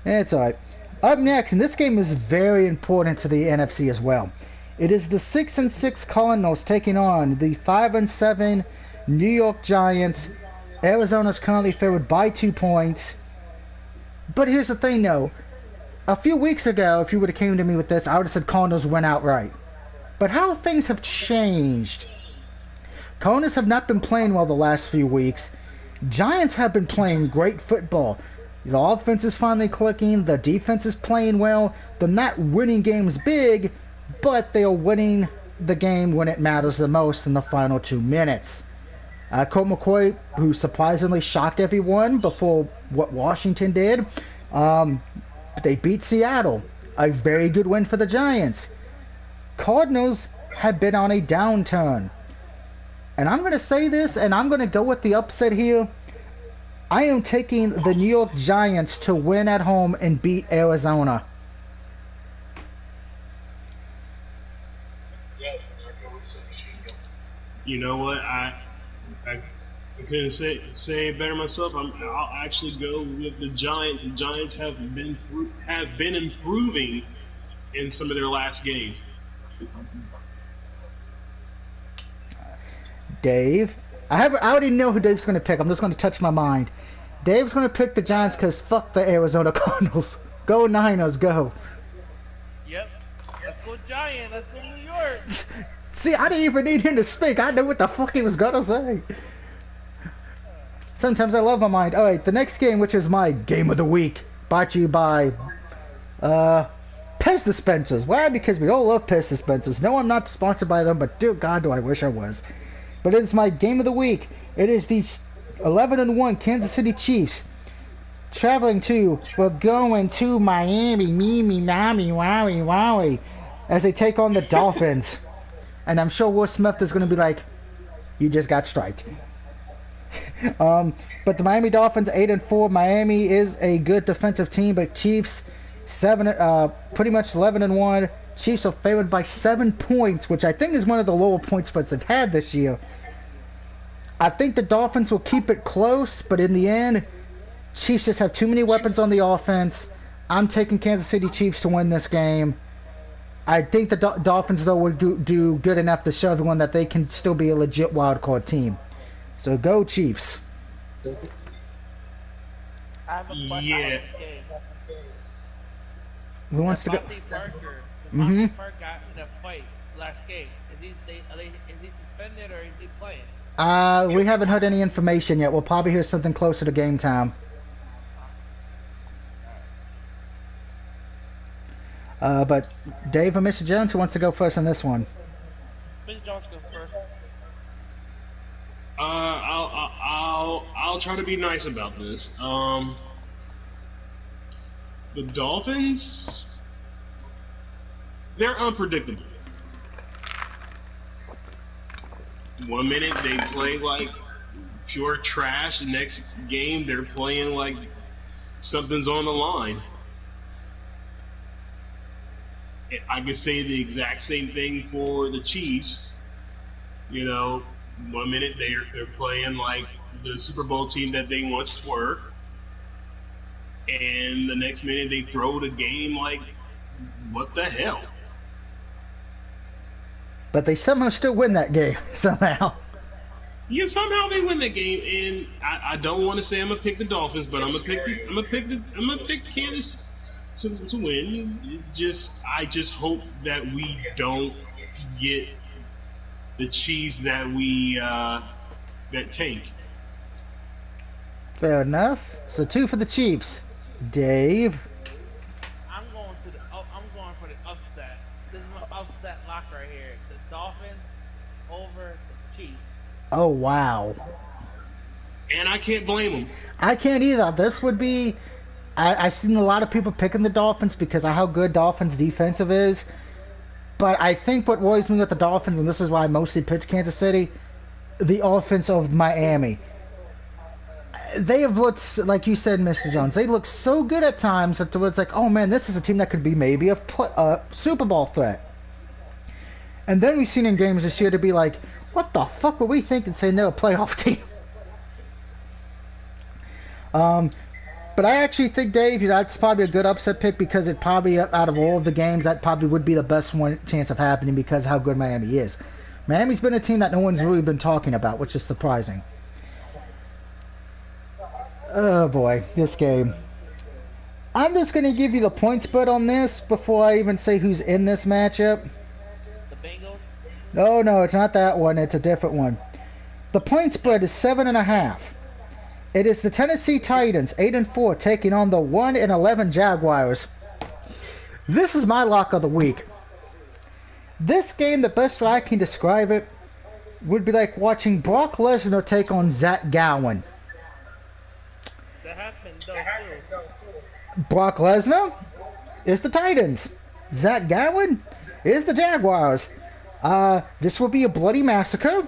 It's alright. Up next, and this game is very important to the NFC as well. It is the 6-6 Cardinals taking on the 5-7 New York Giants. Arizona's currently favored by 2 points. But here's the thing, though. A few weeks ago, if you would have came to me with this, I would have said Cardinals win outright. But how things have changed. Cardinals have not been playing well the last few weeks. Giants have been playing great football. The offense is finally clicking. The defense is playing well. They're not winning games big, but they are winning the game when it matters the most in the final 2 minutes. Colt McCoy, who surprisingly shocked everyone before what Washington did, they beat Seattle. A very good win for the Giants. Cardinals have been on a downturn. And I'm going to say this, and I'm going to go with the upset here. I am taking the New York Giants to win at home and beat Arizona. You know what? I couldn't say it better myself. I'll actually go with the Giants. The Giants have been improving in some of their last games. Dave, I already know who Dave's going to pick. I'm just going to touch my mind. Dave's going to pick the Giants because fuck the Arizona Cardinals. Go Niners, go. Yep. Let's go Giants. Let's go New York. See, I didn't even need him to speak. I knew what the fuck he was going to say. Sometimes I love my mind. Alright, the next game, which is my game of the week, brought to you by Pez Piss dispensers. Why? Because we all love piss dispensers. No, I'm not sponsored by them, but dear God, do I wish I was. But it's my game of the week. It is the 11-1 Kansas City Chiefs we're going to Miami, Miami, Wowie, Wowie, as they take on the Dolphins. And I'm sure Will Smith is going to be like, you just got striked. But the Miami Dolphins 8-4. Miami is a good defensive team, but Chiefs pretty much 11-1. Chiefs are favored by 7 points, which I think is one of the lower point spreads they've had this year. I think the Dolphins will keep it close, but in the end, Chiefs just have too many weapons on the offense. I'm taking Kansas City Chiefs to win this game. I think the Dolphins, though, will do good enough to show everyone that they can still be a legit wildcard team. So go Chiefs. I have a question. Yeah. Who wants to go? Devontae Parker got in a fight last game. Is he suspended or is he playing? We haven't heard any information yet. We'll probably hear something closer to game time. But Dave or Mr. Jones, who wants to go first on this one? Mr. Jones go first. I'll try to be nice about this. The Dolphins, they're unpredictable. One minute they play like pure trash. The next game they're playing like something's on the line. I could say the exact same thing for the Chiefs. You know, one minute they're playing like the Super Bowl team that they once were, and the next minute they throw the game like, what the hell? But they somehow still win that game somehow. Yeah, somehow they win that game, and I don't want to say I'm gonna pick the Dolphins, but I'm gonna pick Kansas to win. I just hope that we don't get the Chiefs that we that tank. Fair enough. So 2 for the Chiefs. Dave. I'm going for the upset. This is my upset lock right here. The Dolphins over the Chiefs. Oh wow. And I can't blame them. I can't either. This would be. I've seen a lot of people picking the Dolphins because of how good Dolphins defensive is. But I think what worries me with the Dolphins, and this is why I mostly picked Kansas City, the offense of Miami. They have looked, like you said, Mr. Jones, they look so good at times that it's like, oh man, this is a team that could be maybe a Super Bowl threat. And then we've seen in games this year to be like, what the fuck were we thinking saying they're a playoff team? But I actually think, Dave, that's probably a good upset pick because it probably, out of all of the games, that probably would be the best one chance of happening because of how good Miami is. Miami's been a team that no one's really been talking about, which is surprising. Oh boy, this game. I'm just going to give you the point spread on this before I even say who's in this matchup. The Bengals? No, it's not that one. It's a different one. The point spread is 7.5. It is the Tennessee Titans, 8-4, taking on the 1-11 Jaguars. This is my lock of the week. This game, the best way I can describe it, would be like watching Brock Lesnar take on Zach Gowen. That happened, though, too. Brock Lesnar is the Titans. Zach Gowen is the Jaguars. This will be a bloody massacre.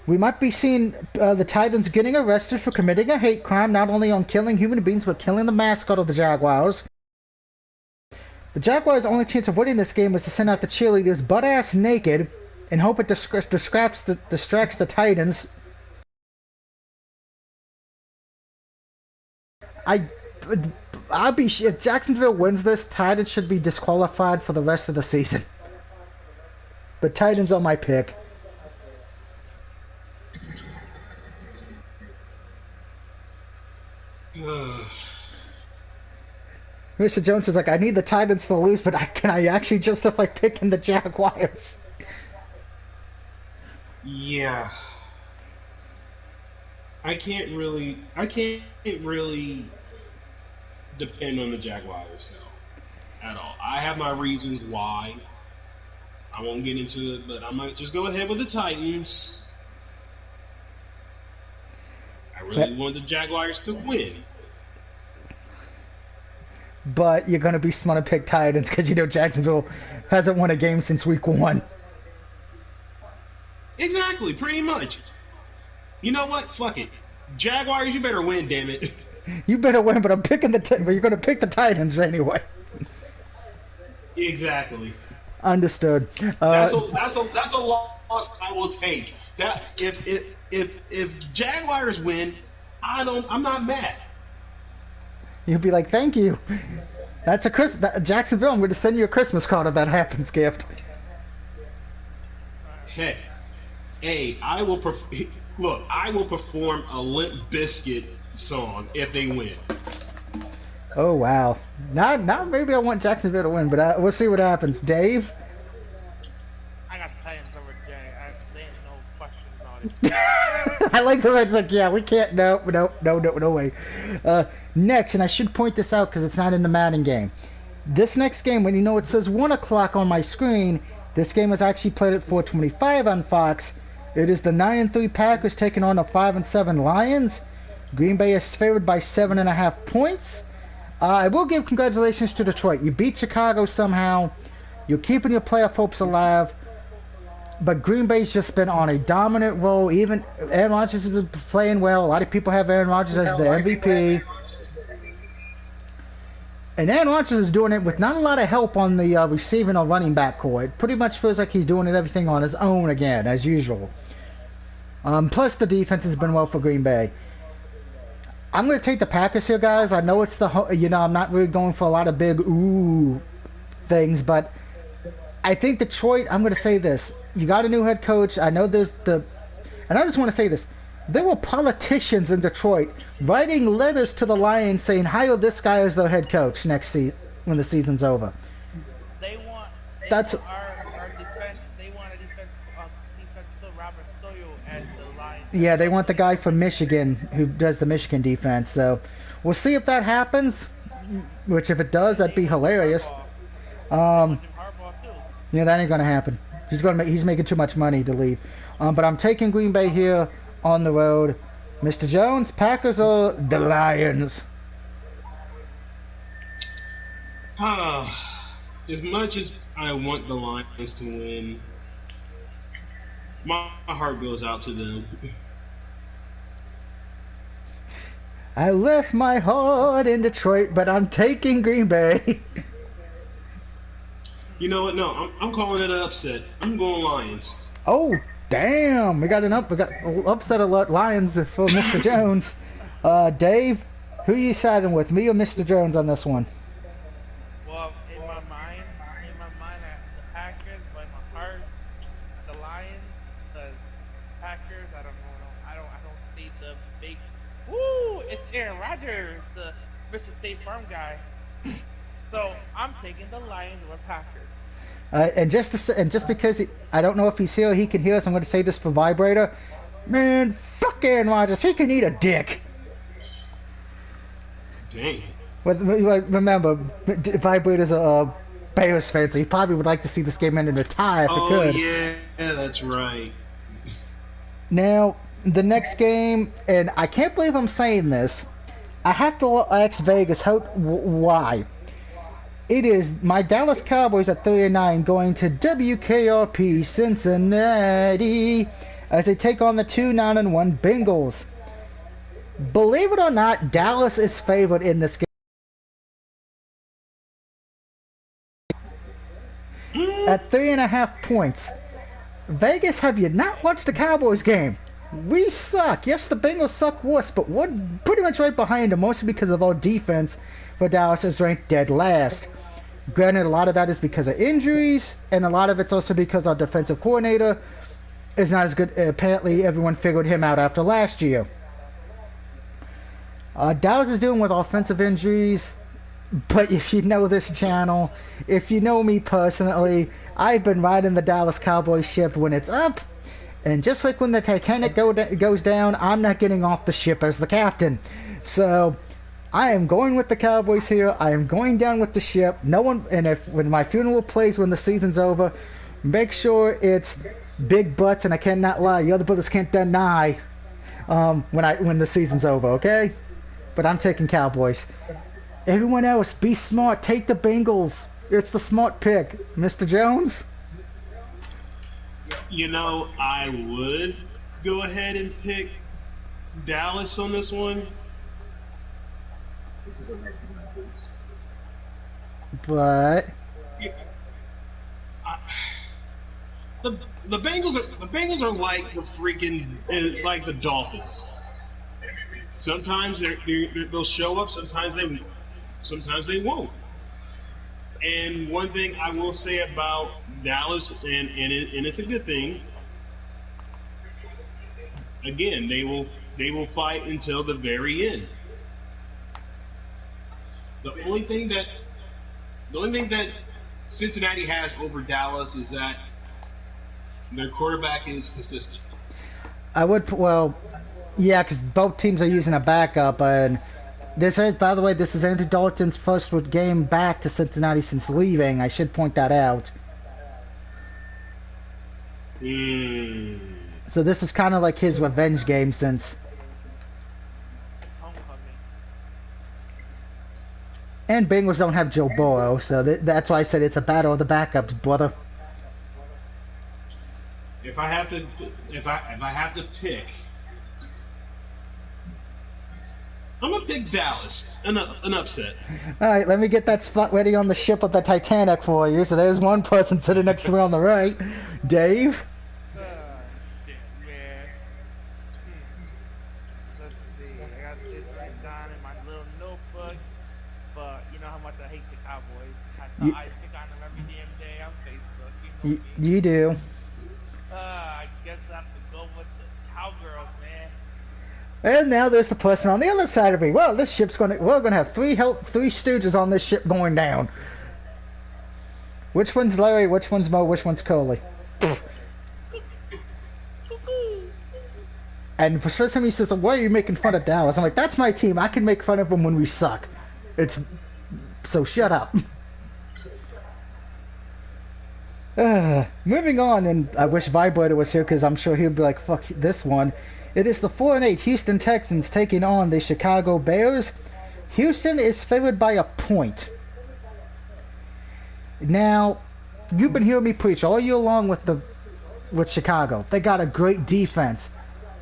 We might be seeing the Titans getting arrested for committing a hate crime, not only on killing human beings, but killing the mascot of the Jaguars. The Jaguars' only chance of winning this game was to send out the cheerleaders butt-ass naked and hope it distracts the Titans. If Jacksonville wins this, Titans should be disqualified for the rest of the season. But Titans are my pick. Mr. Jones is like, I need the Titans to lose, but can I actually justify picking the Jaguars? Yeah. I can't really depend on the Jaguars, so. at all. I have my reasons why. I won't get into it, but I might just go ahead with the Titans. I really want the Jaguars to win. But you're going to be smart to pick Titans because you know Jacksonville hasn't won a game since week 1. Exactly, pretty much. You know what? Fuck it. Jaguars, you better win, damn it. You better win, but but you're going to pick the Titans anyway. Exactly. Understood. That's a loss I will take. That if Jaguars win, I'm not mad. You'll be like, thank you. That's Jacksonville. I'm going to send you a Christmas card if that happens, gift. Hey, I will perform a Limp Bizkit song if they win. Oh wow! Now maybe I want Jacksonville to win, but we'll see what happens. Dave. I got the Titans over Jay. There ain't no question about it. I like the way it's like, yeah, we can't. No way. Next, and I should point this out because it's not in the Madden game. This next game, when you know it says 1 o'clock on my screen, this game was actually played at 4:25 on Fox. It is the 9-3 Packers taking on the 5-7 Lions. Green Bay is favored by 7.5 points. I will give congratulations to Detroit. You beat Chicago somehow. You're keeping your playoff hopes alive. But Green Bay's just been on a dominant roll. Even Aaron Rodgers has been playing well. A lot of people have Aaron Rodgers as the MVP. And Aaron Rodgers is doing it with not a lot of help on the receiving or running back core. It pretty much feels like he's doing everything on his own again, as usual. Plus, the defense has been well for Green Bay. I'm going to take the Packers here, guys. I know it's I'm not really going for a lot of big things, but I think Detroit, I'm going to say this. You got a new head coach. I know and I just want to say this. There were politicians in Detroit writing letters to the Lions saying, hire this guy as their head coach next season when the season's over. They want our defense. They want a defense for Robert Sawyer as the Lions. Yeah, they want the guy from Michigan who does the Michigan defense. So we'll see if that happens. Which, if it does, that'd be hilarious. Yeah, that ain't gonna happen. He's making too much money to leave. But I'm taking Green Bay here on the road. Mr. Jones, Packers or the Lions? As much as I want the Lions to win, my heart goes out to them. I left my heart in Detroit, but I'm taking Green Bay. You know what? No, I'm calling it an upset. I'm going Lions. Oh, damn! We got an upset alert. Lions for Mr. Jones. Dave, who are you siding with, me or Mr. Jones on this one? Well, in my mind, the Packers, but in my heart, the Lions, because Packers, I don't know, I don't see the big. Woo! It's Aaron Rodgers, the Mr. State Farm guy. So I'm taking the Lions over Packers. And just because I don't know if he's here, he can hear us. I'm going to say this for Vibrator. Man, fuck Aaron Rodgers. He can eat a dick. Dang. Remember, Vibrator's a Bears fan, so he probably would like to see this game end in a tie if it could. Oh yeah, that's right. Now, the next game, and I can't believe I'm saying this. I have to ask Vegas why. It is my Dallas Cowboys at 3-9 going to WKRP Cincinnati as they take on the 2-9-1 Bengals. Believe it or not, Dallas is favored in this game. At 3.5 points. Vegas, have you not watched the Cowboys game? We suck. Yes, the Bengals suck worse, but we're pretty much right behind them, mostly because of our defense for Dallas is ranked dead last. Granted, a lot of that is because of injuries, and a lot of it's also because our defensive coordinator is not as good. Apparently, everyone figured him out after last year. Dallas is dealing with offensive injuries, but if you know this channel, if you know me personally, I've been riding the Dallas Cowboys ship when it's up, and just like when the Titanic goes down, I'm not getting off the ship as the captain. So, I am going with the Cowboys here. I am going down with the ship. No one, and if when my funeral plays when the season's over, make sure it's big butts, and I cannot lie. The other brothers can't deny when the season's over. Okay, but I'm taking Cowboys. Everyone else, be smart. Take the Bengals. It's the smart pick, Mr. Jones. You know, I would go ahead and pick Dallas on this one. But the Bengals are like the freaking like the Dolphins. Sometimes they'll show up. Sometimes they won't. And one thing I will say about Dallas, and it's a good thing. Again, they will fight until the very end. The only thing that Cincinnati has over Dallas is that their quarterback is consistent. Yeah, because both teams are using a backup, and this is, by the way, this is Andy Dalton's first game back to Cincinnati since leaving. I should point that out. So this is kind of like his revenge game since. And Bengals don't have Joe Burrow, so that's why I said it's a battle of the backups, brother. If I have to pick, I'm gonna pick Dallas. An upset. All right, let me get that spot ready on the ship of the Titanic for you. So there's one person sitting next to me on the right, Dave. Shit, man. Let's see. I got this written down in my little notebook, but you know how much I hate the Cowboys. I pick on them every damn day on Facebook. You know me. You do. I guess I have to go with the Cowgirls, man. And now there's the person on the other side of me. Well, this ship's we're gonna have three stooges on this ship going down. Which one's Larry? Which one's Mo? Which one's Coley? And for some reason he says, "Why are you making fun of Dallas?" I'm like, "That's my team. I can make fun of them when we suck. So shut up." Moving on, and I wish Vibrator was here because I'm sure he'll be like, "Fuck this one." It is the 4-8 Houston Texans taking on the Chicago Bears. Houston is favored by a point. Now, you've been hearing me preach all year long with Chicago. They got a great defense,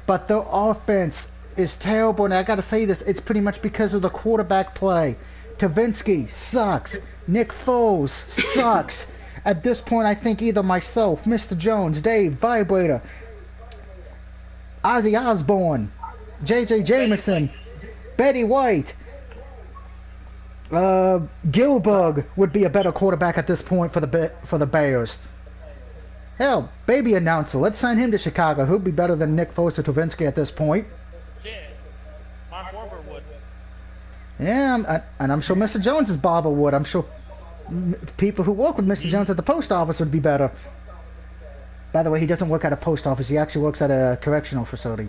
but their offense is terrible. And I got to say this, it's pretty much because of the quarterback play. Tavinsky sucks. Nick Foles sucks. At this point, I think either myself, Mr. Jones, Dave, Vibrator, Ozzy Osbourne, J.J. Jameson, Betty White, Gilbert would be a better quarterback at this point for the Bears. Hell, baby announcer, let's sign him to Chicago. Who'd be better than Nick Foles or Tavinsky at this point? Shit. Mark Wahlberg would. Yeah, and I'm sure Mr. Jones's barber would. I'm sure people who work with Mr. Jones at the post office would be better. By the way, he doesn't work at a post office. He actually works at a correctional facility.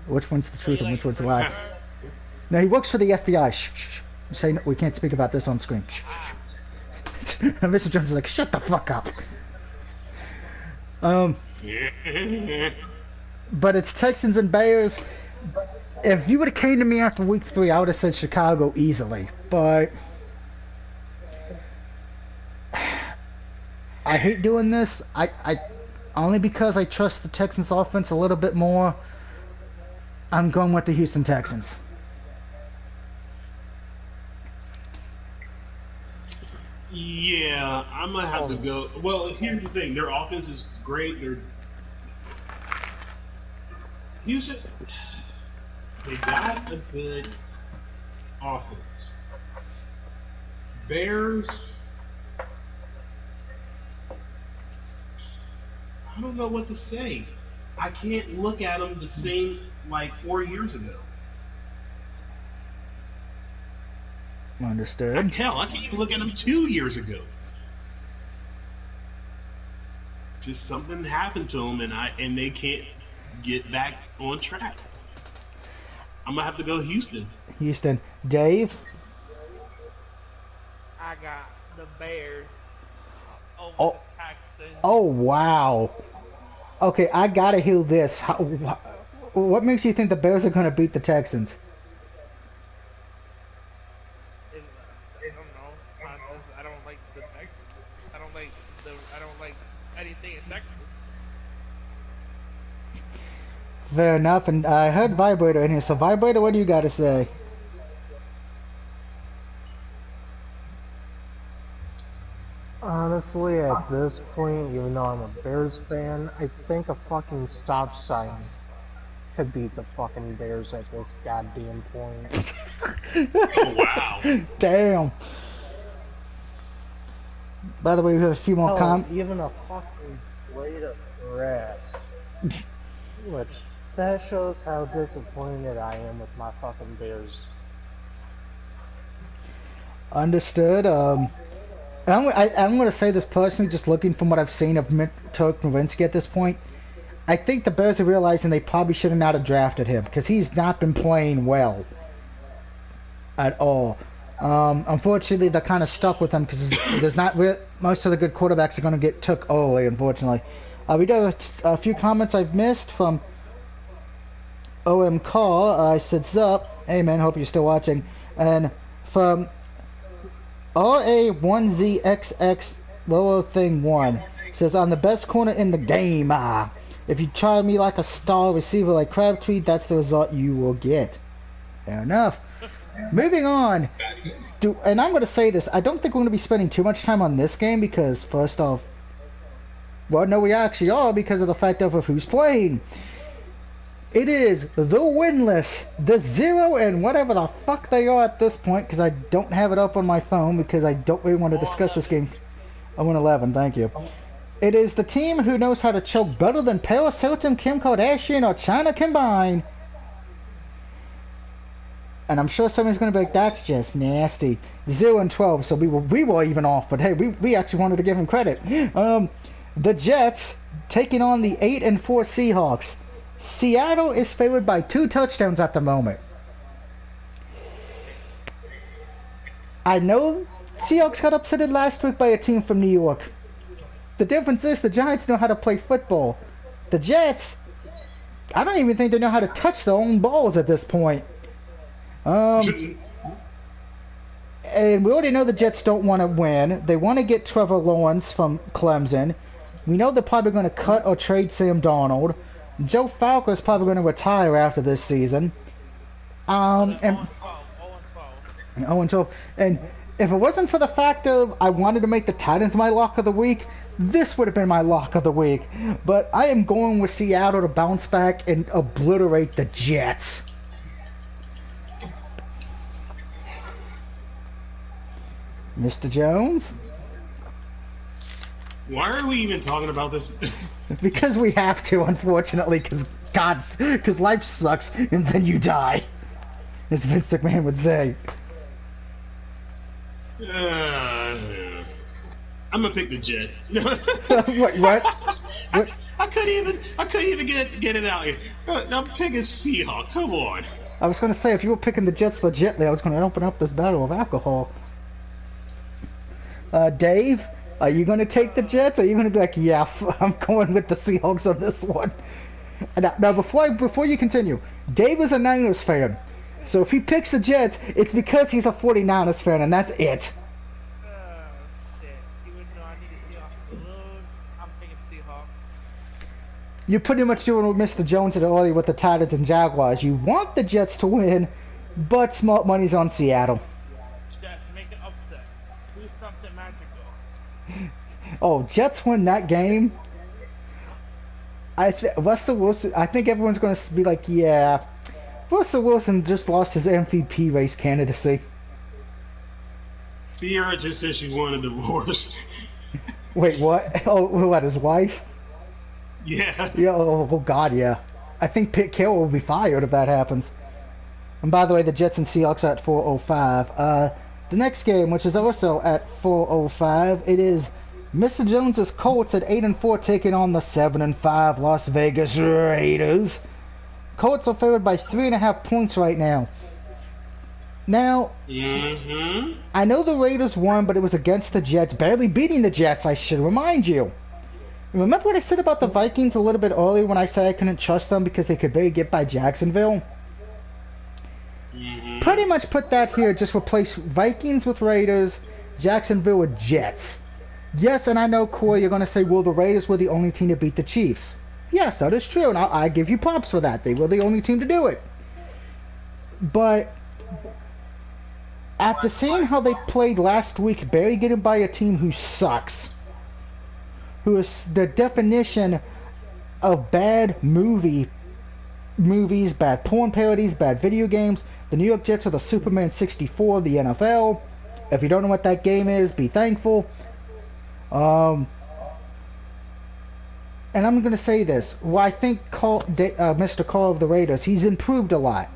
Which one's the truth and which one's the lie? No, he works for the FBI. Shh. Say no, we can't speak about this on screen. Mr. Jones is like, shut the fuck up. But it's Texans and Bears. If you would have came to me after week 3, I would have said Chicago easily. But I hate doing this. I only because I trust the Texans offense a little bit more. I'm going with the Houston Texans. Yeah, I'm gonna have to go. Well, here's the thing: their offense is great. Houston, they got a good offense. Bears, I don't know what to say. I can't look at them the same like 4 years ago. Understood. Hell, I can't even look at them 2 years ago. Just something happened to them, and they can't get back on track. I'm gonna have to go Houston. Houston. Dave? I got the Bears over Oh, the Texans. oh wow. Okay, I gotta hear this. What makes you think the Bears are gonna beat the Texans? I don't know. I don't like the Texans. I don't like anything in Texas. Fair enough, and I heard Vibrator in here, so Vibrator, what do you gotta say? Honestly, at this point, even though I'm a Bears fan, I think a fucking stop sign could beat the fucking Bears at this goddamn point. Oh, wow. Damn. By the way, we have a few more Even a fucking blade of grass. Which, that shows how disappointed I am with my fucking Bears. Understood. I'm going to say this personally, just looking from what I've seen of Turk Nowitzki at this point. I think the Bears are realizing they probably should have not have drafted him because he's not been playing well at all. Unfortunately, they're kind of stuck with him because there's not most of the good quarterbacks are going to get took early. Unfortunately, we do have a few comments I've missed from OM Call. I said, "Sup, hey man, hope you're still watching," and from RA1ZXX Lower Thing 1 says, "I'm the best corner in the game. If you try me like a star receiver like Crabtree, that's the result you will get." Fair enough. Moving on. And I'm going to say this. I don't think we're going to be spending too much time on this game because, first off, well, no, we actually are because of the fact of who's playing. It is the winless, the 0 and whatever the fuck they are at this point, because I don't have it up on my phone because I don't really want to discuss this game. 0-11, thank you. It is the team who knows how to choke better than Paris Hilton, Kim Kardashian, or China combined. And I'm sure somebody's going to be like, that's just nasty. 0-12, so we were even off, but hey, we actually wanted to give him credit. The Jets taking on the 8-4 Seahawks. Seattle is favored by 2 touchdowns at the moment. I know Seahawks got upsetted last week by a team from New York. The difference is the Giants know how to play football. The Jets, I don't even think they know how to touch their own balls at this point. And we already know the Jets don't want to win. They want to get Trevor Lawrence from Clemson. We know they're probably going to cut or trade Sam Darnold. Joe Falco is probably going to retire after this season. And 0-12. And if it wasn't for the fact of I wanted to make the Titans my lock of the week, this would have been my lock of the week. But I am going with Seattle to bounce back and obliterate the Jets. Mr. Jones? Why are we even talking about this? Because we have to, unfortunately, because life sucks and then you die, as Vince McMahon would say. I'm gonna pick the Jets. What? I couldn't even get it out here. I'm picking Seahawks. Come on. I was going to say, if you were picking the Jets legitly, I was going to open up this battle of alcohol. Dave, are you going to take the Jets? Or are you going to be like, yeah, I'm going with the Seahawks on this one? Now, before you continue, Dave is a Niners fan. So if he picks the Jets, it's because he's a 49ers fan, and that's it. Shit. Even though I need the Seahawks to lose, I'm picking Seahawks. You're pretty much doing what Mr. Jones did earlier with the Titans and Jaguars. You want the Jets to win, but smart money's on Seattle. Jets, make an upset. Do something magical. Oh, Jets win that game. Russell Wilson, I think everyone's going to be like, yeah, Russell Wilson just lost his MVP race candidacy. Sierra just said she wanted a divorce. Wait, what? Oh, what, his wife? Yeah. Yeah, oh God, yeah. I think Pete Carroll will be fired if that happens. And by the way, the Jets and Seahawks are at 4:05. The next game, which is also at 4:05, it is Mr. Jones's Colts at 8-4 taking on the 7-5 Las Vegas Raiders. Colts are favored by 3.5 points right now. Now, Mm-hmm. I know the Raiders won, but it was against the Jets, barely beating the Jets, I should remind you. Remember what I said about the Vikings a little bit earlier when I said I couldn't trust them because they could barely get by Jacksonville? Mm-hmm. Pretty much put that here, just replace Vikings with Raiders, Jacksonville with Jets. Yes, and I know, Corey, you're going to say, well, the Raiders were the only team to beat the Chiefs. Yes, that is true, and I give you props for that. They were the only team to do it. But after seeing how they played last week, barely getting by a team who sucks, who is the definition of bad movies, bad porn parodies, bad video games. The New York Jets are the Superman 64 of the NFL. If you don't know what that game is, be thankful. And I'm going to say this. Well, I think Mr. Call of the Raiders, he's improved a lot.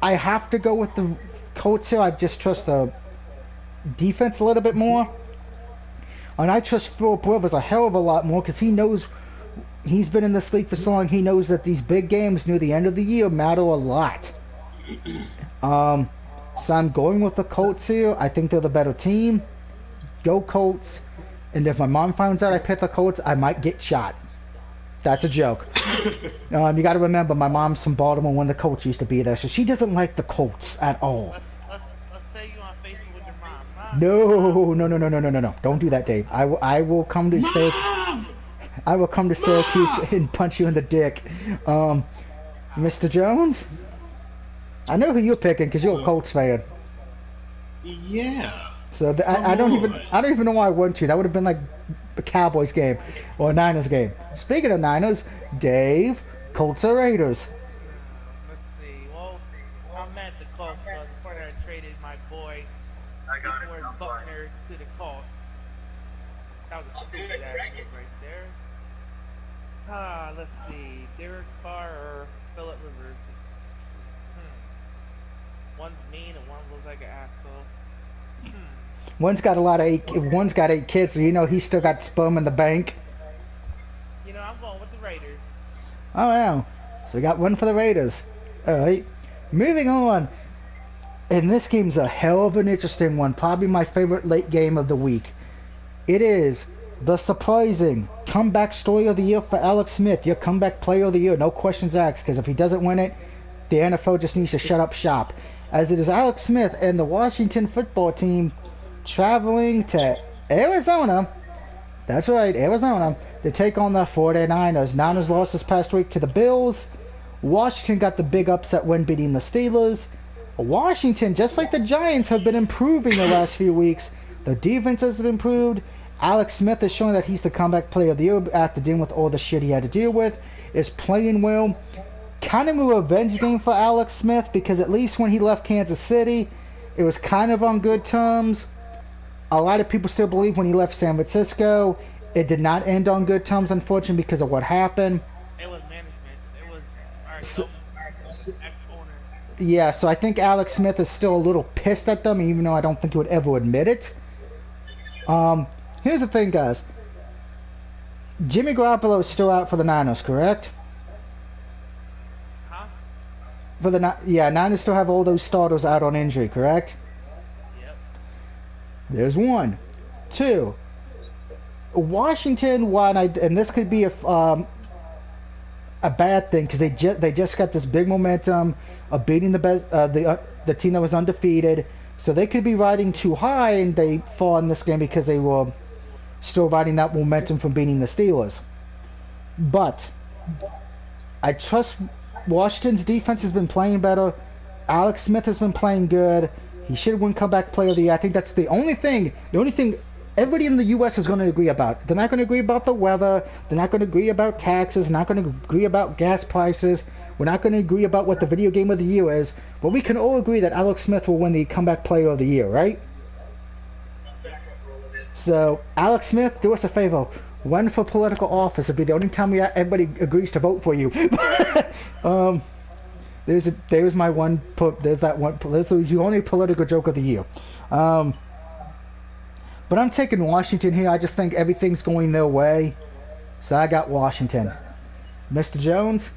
I have to go with the Colts here. I just trust the defense a little bit more. And I trust Philip Rivers a hell of a lot more because he knows, he's been in this league for so long, he knows that these big games near the end of the year matter a lot. So I'm going with the Colts here. I think they're the better team. Go Colts. And if my mom finds out I picked the Colts, I might get shot. That's a joke. You got to remember, my mom's from Baltimore when the Colts used to be there, so she doesn't like the Colts at all. Let's say you on Facebook with your mom. No. Don't do that, Dave. I will come to Syracuse and punch you in the dick. Mr. Jones? I know who you're picking because you're a Colts fan. Yeah. So I don't even know why I went to. That would have been like a Cowboys game or a Niners game. Speaking of Niners, Dave, Colts or Raiders? Let's see. Well, I'm at the Colts before I traded my boy before Buccaneers to the Colts. That was a stupid ass move right there. Let's see. Derek Carr or Philip Rivers? One's mean and one looks like an asshole. One's got 8 kids, so you know he's still got sperm in the bank. You know, I'm going with the Raiders. Oh, yeah. So we got one for the Raiders. Alright. Moving on. And this game's a hell of an interesting one. Probably my favorite late game of the week. It is the surprising comeback story of the year for Alex Smith. Your comeback player of the year. No questions asked, because if he doesn't win it, the NFL just needs to shut up shop. As it is Alex Smith and the Washington football team traveling to Arizona. That's right, Arizona, to take on the 49ers. Niners lost this past week to the Bills. Washington got the big upset win beating the Steelers. Washington, just like the Giants, have been improving the last few weeks. Their defense has improved. Alex Smith is showing that he's the comeback player of the year after dealing with all the shit he had to deal with. Is playing well. Kind of a revenge game for Alex Smith because at least when he left Kansas City, it was kind of on good terms. A lot of people still believe when he left San Francisco, it did not end on good terms, unfortunately, because of what happened. It was management. It was ex-owner. Yeah, so I think Alex Smith is still a little pissed at them, even though I don't think he would ever admit it. Here's the thing, guys. Jimmy Garoppolo is still out for the Niners, correct? Huh? Niners still have all those starters out on injury, correct? There's one. Two. Washington won, and this could be a bad thing because they just got this big momentum of beating the team that was undefeated. So they could be riding too high, and they fall in this game because they were still riding that momentum from beating the Steelers. But I trust Washington's defense has been playing better. Alex Smith has been playing good. He should win comeback player of the year. I think that's the only thing everybody in the U.S. is going to agree about. They're not going to agree about the weather. They're not going to agree about taxes. Not going to agree about gas prices. We're not going to agree about what the video game of the year is. But we can all agree that Alex Smith will win the comeback player of the year, right? So, Alex Smith, do us a favor. Run for political office. It'll be the only time everybody agrees to vote for you. There's my one. There's the only political joke of the year. But I'm taking Washington here. I just think everything's going their way, so I got Washington. Mr. Jones?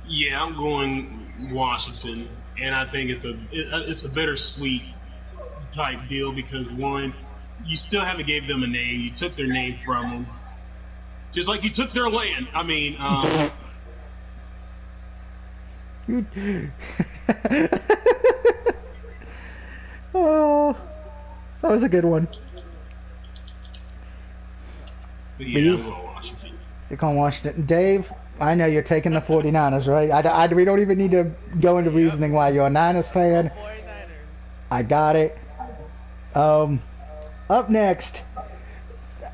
Yeah, I'm going Washington, and I think it's a bittersweet type deal because one, you still haven't gave them a name. You took their name from them, just like you took their land. I mean, oh, that was a good one. but yeah, I'm going Washington. You're calling Washington. Dave, I know you're taking the 49ers, right? We don't even need to go into reasoning why you're a Niners fan. 49ers. I got it. Up next,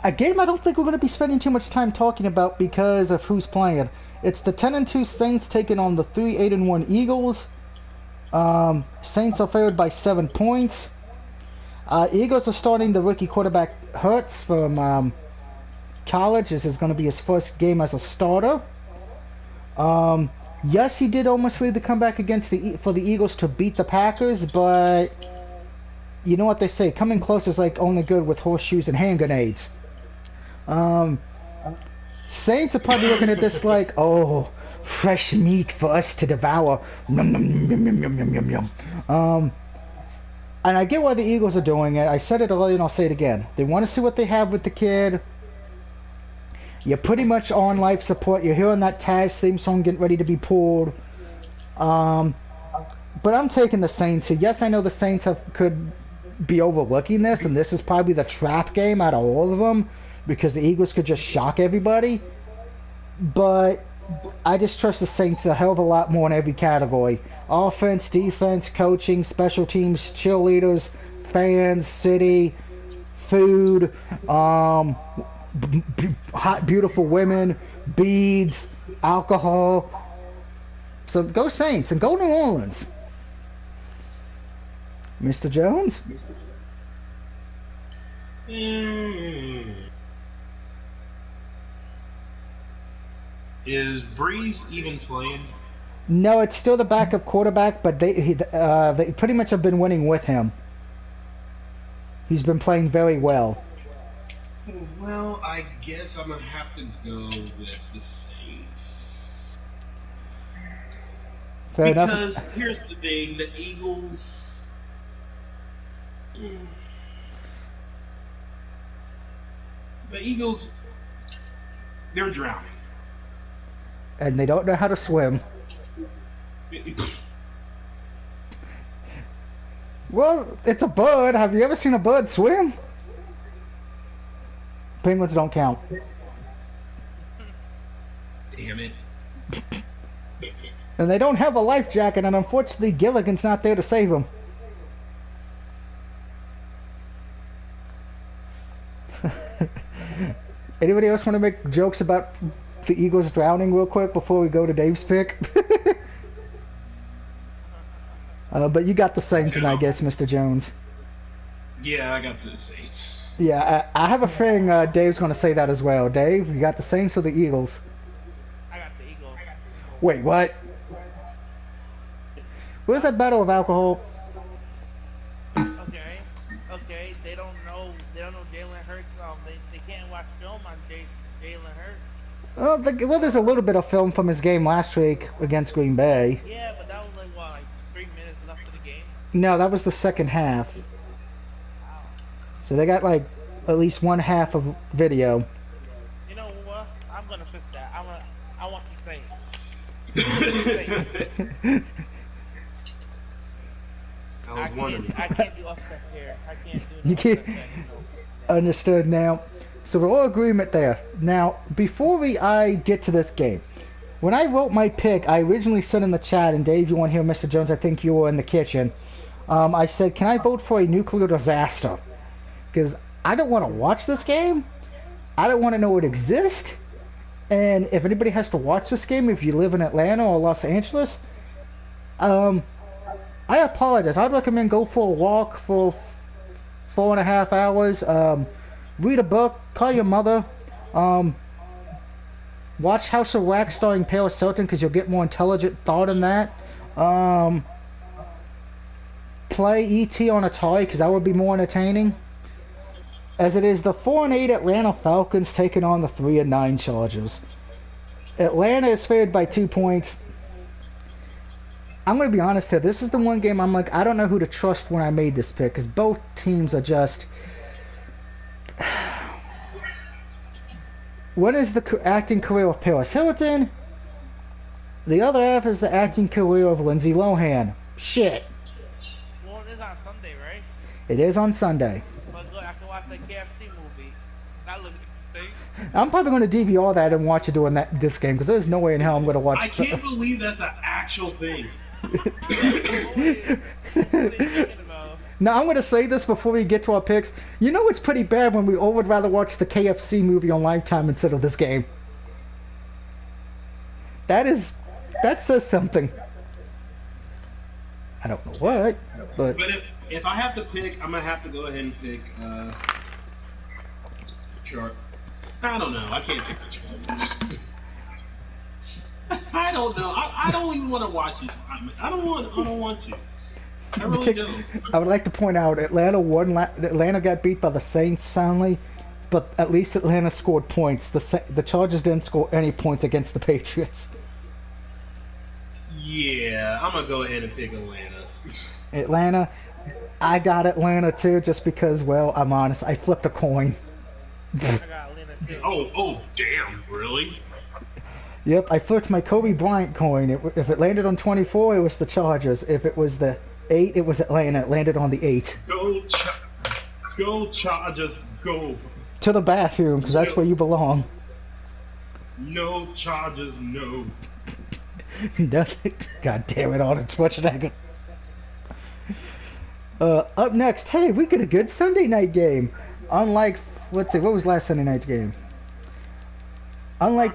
a game I don't think we're going to be spending too much time talking about because of who's playing. It's the 10-2 Saints taking on the 3-8-1 Eagles. Saints are favored by 7 points. Eagles are starting the rookie quarterback Hurts from college. This is going to be his first game as a starter. Yes, he did almost lead the comeback for the Eagles to beat the Packers, but you know what they say, coming close is like only good with horseshoes and hand grenades. Saints are probably looking at this like, oh, fresh meat for us to devour. Yum, yum, yum, yum, yum, yum, yum, yum. And I get why the Eagles are doing it. I said it earlier and I'll say it again. They want to see what they have with the kid. You're pretty much on life support. You're hearing that Taz theme song getting ready to be pulled. But I'm taking the Saints. Yes, I know the Saints could be overlooking this, and this is probably the trap game out of all of them because the Eagles could just shock everybody. But I just trust the Saints a hell of a lot more in every category. Offense, defense, coaching, special teams, cheerleaders, fans, city, food, hot, beautiful women, beads, alcohol. So go Saints and go New Orleans. Mr. Jones? Is Breeze even playing? No, it's still the backup quarterback, but they pretty much have been winning with him. He's been playing very well. Well, I guess I'm going to have to go with the Saints. Fair enough. Because here's the thing, the Eagles... The Eagles, they're drowning. And they don't know how to swim. Well, it's a bird. Have you ever seen a bird swim? Penguins don't count. Damn it. And they don't have a life jacket, and unfortunately Gilligan's not there to save them. Anybody else want to make jokes about the Eagles drowning real quick before we go to Dave's pick? But you got the Saints, and I guess, Mr. Jones. Yeah, I got the Saints. Yeah, I have a feeling Dave's going to say that as well. Dave, you got the Saints or the Eagles? I got the Eagles. Wait, what? Where's that battle of alcohol? Okay. They don't know Jalen Hurts. They can't watch film on Jalen Hurts. Well, there's a little bit of film from his game last week against Green Bay. Yeah, but that was like 3 minutes left of the game. No, that was the second half. Wow. So they got like at least one half of video. You know what? I'm gonna fix that. I want the Saints. I can't do upset here. I can't do You can't. upset. Understood now. So we're all agreement there. Now, before I get to this game, when I wrote my pick, I originally said in the chat, and Dave, you weren't here, Mr. Jones, I think you were in the kitchen. I said, can I vote for a nuclear disaster? Because I don't want to watch this game. I don't want to know it exists. And if anybody has to watch this game, if you live in Atlanta or Los Angeles, I apologize. I'd recommend go for a walk for 4.5 hours. Read a book. Call your mother. Watch House of Wax starring Paris Hilton because you'll get more intelligent thought in that. Play E.T. on Atari because that would be more entertaining. As it is the 4-8 Atlanta Falcons taking on the 3-9 Chargers. Atlanta is favored by 2 points. I'm going to be honest here. This is the one game I'm like, I don't know who to trust when I made this pick, because both teams are just... What is the acting career of Paris Hilton? The other half is the acting career of Lindsay Lohan. Shit. Well, it is on Sunday, right? It is on Sunday. But good, I can watch the KFC movie. That looks interesting. I'm probably going to DVR that and watch it during this game, because there's no way in hell I'm going to watch... I can't believe that's an actual thing. Now, I'm going to say this before we get to our picks. You know it's pretty bad when we all would rather watch the KFC movie on Lifetime instead of this game. That says something. I don't know what, but... But if I have to pick, I'm going to have to go ahead and pick... Shark. I don't know. I can't pick the Chargers. I don't know. I don't even want to watch these. I don't want to. I really don't. I would like to point out Atlanta won. Atlanta got beat by the Saints soundly, but at least Atlanta scored points. The Chargers didn't score any points against the Patriots. Yeah, I'm gonna go ahead and pick Atlanta. Atlanta. I got Atlanta too, just because. Well, I'm honest. I flipped a coin. I got Atlanta too. Oh, damn! Really? Yep, I flipped my Kobe Bryant coin. If it landed on 24, it was the Chargers. If it was the 8, it was Atlanta. It landed on the 8. Go Chargers, go. To the bathroom, because that's where you belong. No Chargers, no. Nothing. God damn it, Arnold Schwarzenegger. Up next, hey, we get a good Sunday night game. Unlike, let's see, what was last Sunday night's game? Unlike...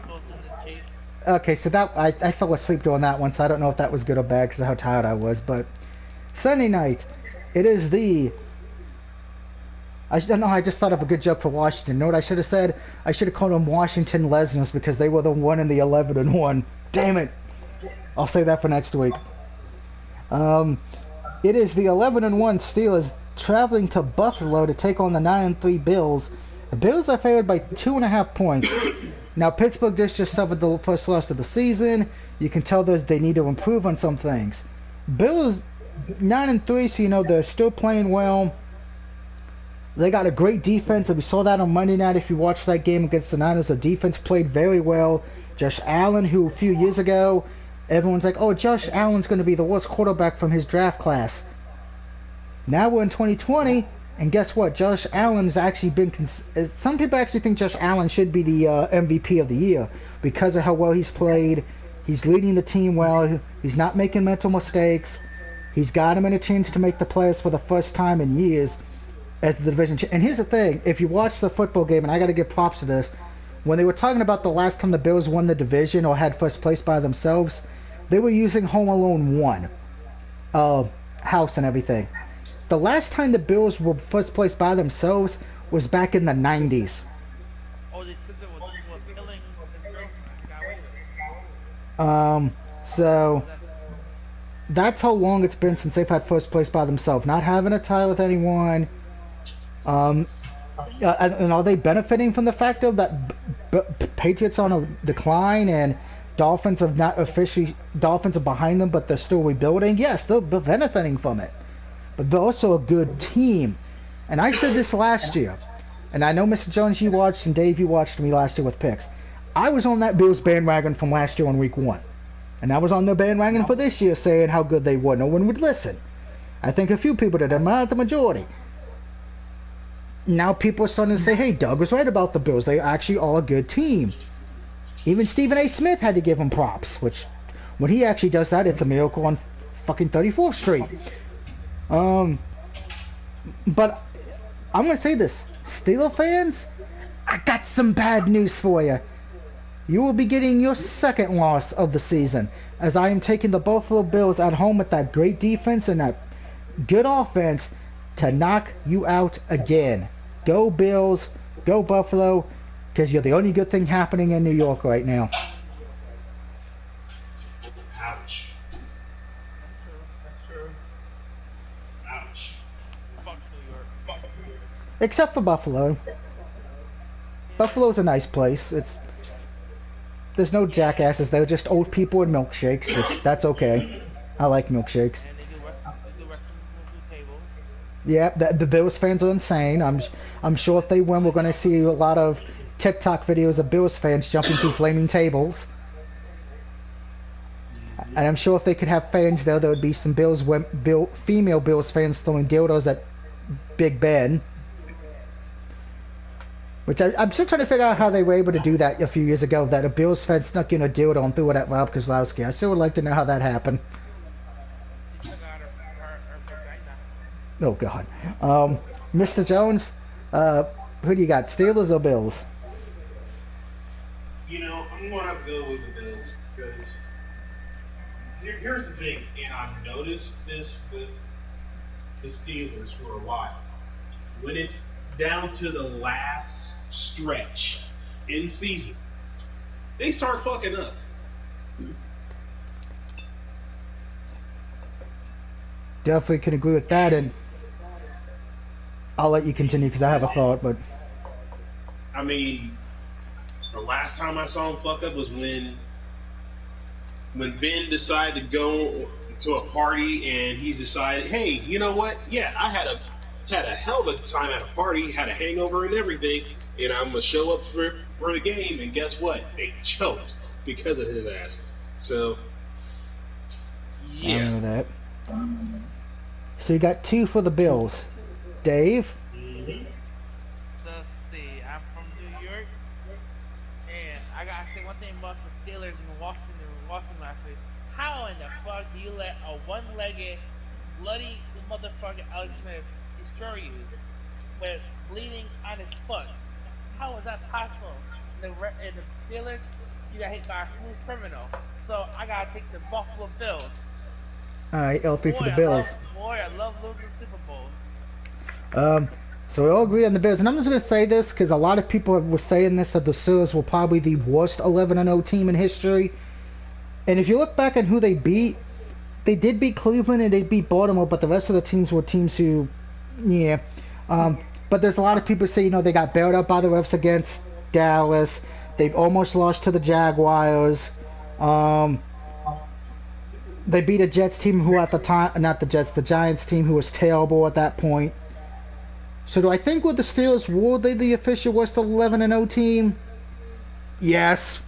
Okay, so that I fell asleep doing that one, so I don't know if that was good or bad because of how tired I was. But Sunday night, it is the... I don't know, I just thought of a good joke for Washington. You know what I should have said? I should have called them Washington Lesners because they were the 1 and the 11-1. Damn it! I'll say that for next week. It is the 11-1 Steelers traveling to Buffalo to take on the 9-3 Bills. The Bills are favored by 2.5 points. Now, Pittsburgh just suffered the first loss of the season. You can tell that they need to improve on some things. Bills 9-3, so you know they're still playing well. They got a great defense, and we saw that on Monday night. If you watched that game against the Niners, the defense played very well. Josh Allen, who a few years ago, everyone's like, oh, Josh Allen's going to be the worst quarterback from his draft class. Now we're in 2020. And guess what? Josh Allen has actually been... Some people actually think Josh Allen should be the MVP of the year because of how well he's played. He's leading the team well. He's not making mental mistakes. He's got him in a chance to make the playoffs for the first time in years as the division... And here's the thing. If you watch the football game, and I got to give props to this, when they were talking about the last time the Bills won the division or had first place by themselves, they were using Home Alone 1. House and everything. The last time the Bills were first place by themselves was back in the 90s. Oh, they said it was killing his girlfriend. So that's how long it's been since they've had first place by themselves, not having a tie with anyone. And are they benefiting from the fact of that Patriots on a decline and Dolphins have not officially... Dolphins are behind them, but they're still rebuilding? Yes, they're benefiting from it. But they're also a good team. And I said this last year. And I know, Mr. Jones, you watched, and Dave, you watched me last year with picks. I was on that Bills bandwagon from last year on week 1. And I was on the bandwagon for this year saying how good they were. No one would listen. I think a few people did, and not the majority. Now people are starting to say, hey, Doug was right about the Bills. They actually are a good team. Even Stephen A. Smith had to give him props, which when he actually does that, it's a miracle on fucking 34th Street. But I'm going to say this. Steelers fans, I got some bad news for you. You will be getting your second loss of the season, as I am taking the Buffalo Bills at home with that great defense and that good offense to knock you out again. Go Bills, go Buffalo, because you're the only good thing happening in New York right now. Ouch. That's true. Ouch. Fuck New York. Except for Buffalo. Buffalo's a nice place. There's no jackasses. They're just old people and milkshakes, which that's okay. I like milkshakes. And they do wrestling tables. Yeah, the Bills fans are insane. I'm sure if they win, we're going to see a lot of TikTok videos of Bills fans jumping through flaming tables. And I'm sure if they could have fans there would be some female Bills fans throwing dildos at Big Ben. Which I'm still trying to figure out how they were able to do that a few years ago, that a Bills fan snuck in a dildo and threw it at Rob Kozlowski. I still would like to know how that happened. She took out her vagina. Oh, God. Mr. Jones, who do you got, Steelers or Bills? You know, I'm going to have to go with the Bills because here's the thing, and I've noticed this with the Steelers for a while. When it's down to the last stretch in season, they start fucking up. Definitely can agree with that, and I'll let you continue because I have a thought, but... I mean, the last time I saw him fuck up was when Ben decided to go to a party and he decided, hey, you know what? Yeah, I had a hell of a time at a party, had a hangover and everything, and I'm gonna show up for the game, and guess what? They choked because of his ass. So, yeah. I know that. So you got 2 for the Bills. Dave? Mm-hmm. Let's see. I'm from New York, and I gotta say one thing about the Steelers and Washington last week. How in the fuck do you let a one-legged, bloody motherfucker Alex Smith destroy you with bleeding on his foot? How is that possible? In the Steelers, you got hit by a smooth criminal. So I gotta take the Buffalo Bills. Alright, LP for the Bills. I love losing Super Bowls. So we all agree on the Bills, and I'm just going to say this because a lot of people were saying this, that the Steelers were probably the worst 11-0 team in history. And if you look back at who they beat, they did beat Cleveland and they beat Baltimore, but the rest of the teams were teams who, yeah. But there's a lot of people say, they got bailed out by the refs against Dallas. They almost lost to the Jaguars. They beat a Jets team who at the time, not the Jets, the Giants team who was terrible at that point. So do I think with the Steelers, were they the official worst 11-0 team? Yes.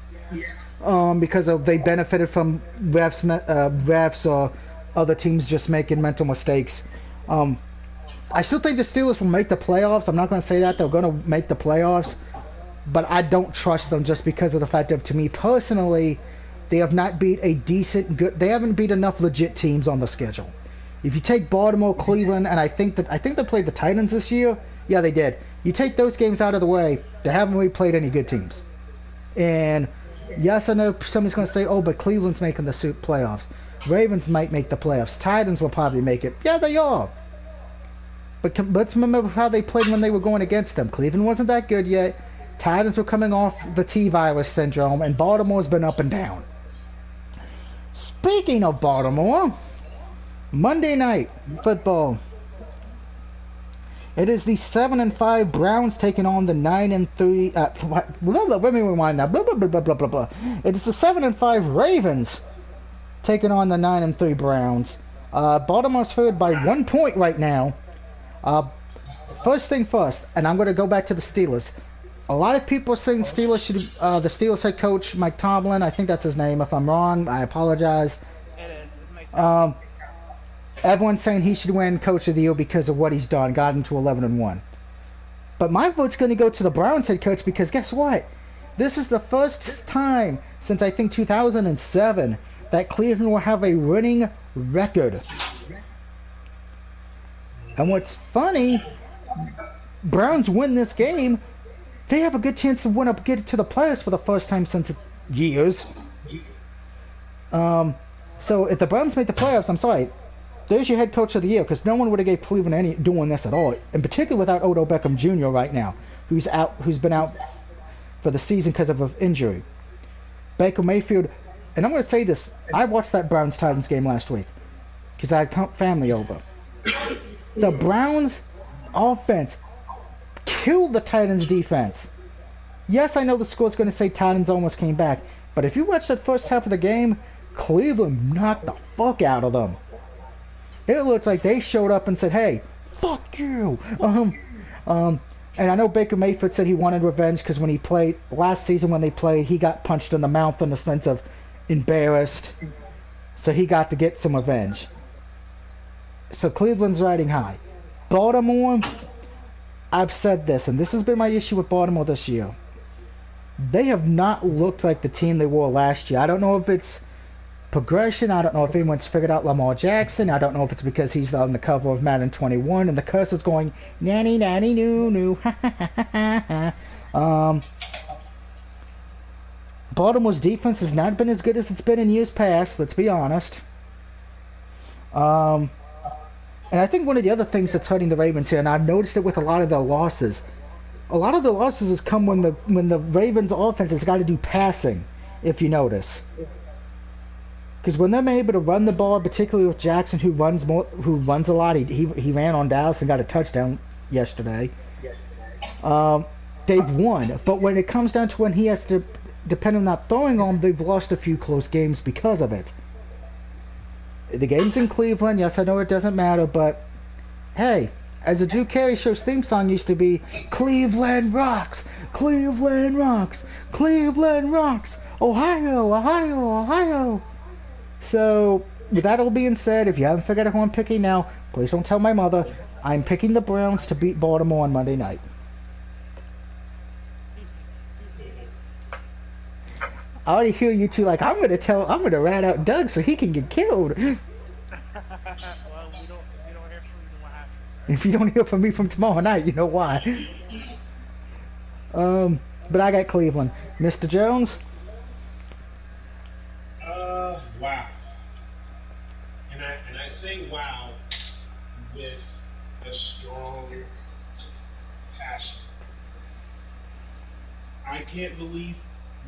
Because they benefited from refs or other teams just making mental mistakes. I still think the Steelers will make the playoffs. I'm not going to say that they're going to make the playoffs, but I don't trust them just because of the fact that, to me personally, they have not beat they haven't beat enough legit teams on the schedule. If you take Baltimore, Cleveland, and I think they played the Titans this year. Yeah, they did. You take those games out of the way, they haven't really played any good teams. And yes, I know somebody's going to say, oh, but Cleveland's making the playoffs. Ravens might make the playoffs. Titans will probably make it. Yeah, they are. But let's remember how they played when they were going against them. Cleveland wasn't that good yet. Titans were coming off the T-virus syndrome, and Baltimore's been up and down. Speaking of Baltimore, Monday Night Football. It is the 7-5 Browns taking on the 9-3. Let me rewind that. Blah, blah, blah, blah, blah, blah. It is the 7-5 Ravens taking on the 9-3 Browns. Baltimore's favored by 1 point right now. First thing first, and I'm going to go back to the Steelers. A lot of people are saying the Steelers head coach Mike Tomlin. I think that's his name. If I'm wrong, I apologize. Everyone's saying he should win Coach of the Year because of what he's done, got him to 11-1. But my vote's going to go to the Browns head coach because guess what? This is the first time since I think 2007 that Cleveland will have a winning record. And what's funny, Browns win this game, they have a good chance to get to the playoffs for the first time since years. So if the Browns make the playoffs, I'm sorry, there's your head coach of the year, because no one would have gave Cleveland any doing this at all, in particular without Odell Beckham Jr. right now, who's been out for the season because of an injury. Baker Mayfield, and I'm going to say this, I watched that Browns-Titans game last week because I had family over. The Browns offense killed the Titans defense. Yes, I know the score's going to say Titans almost came back, but if you watch that first half of the game, Cleveland knocked the fuck out of them. It looks like they showed up and said, "Hey, fuck you." And I know Baker Mayfield said he wanted revenge because when he played last season, when they played, he got punched in the mouth in the sense of embarrassed. So he got to get some revenge. So Cleveland's riding high. Baltimore, I've said this, and this has been my issue with Baltimore this year. They have not looked like the team they were last year. I don't know if it's progression. I don't know if anyone's figured out Lamar Jackson. I don't know if it's because he's on the cover of Madden 21 and the curse is going nanny nanny noo noo. Baltimore's defense has not been as good as it's been in years past. Let's be honest. And I think one of the other things that's hurting the Ravens here, and I've noticed it with a lot of their losses. A lot of the losses has come when the Ravens offense has got to do passing. If you notice. Because when they're able to run the ball, particularly with Jackson, who runs a lot, he ran on Dallas and got a touchdown yesterday. They've won, but when it comes down to when he has to depend on not throwing on, they've lost a few close games because of it. The game's in Cleveland. Yes, I know it doesn't matter, but hey, as the Drew Carey Show's theme song used to be, Cleveland rocks, Cleveland rocks, Cleveland rocks, Ohio, Ohio, Ohio. So, with that all being said, if you haven't figured out who I'm picking now, please don't tell my mother. I'm picking the Browns to beat Baltimore on Monday night. I already hear you two like, I'm gonna rat out Doug so he can get killed. Well, if you don't hear from me, then what happens? If you don't hear from me from tomorrow night, you know why. But I got Cleveland. Mr. Jones? Wow. And I say wow with a strong passion. I can't believe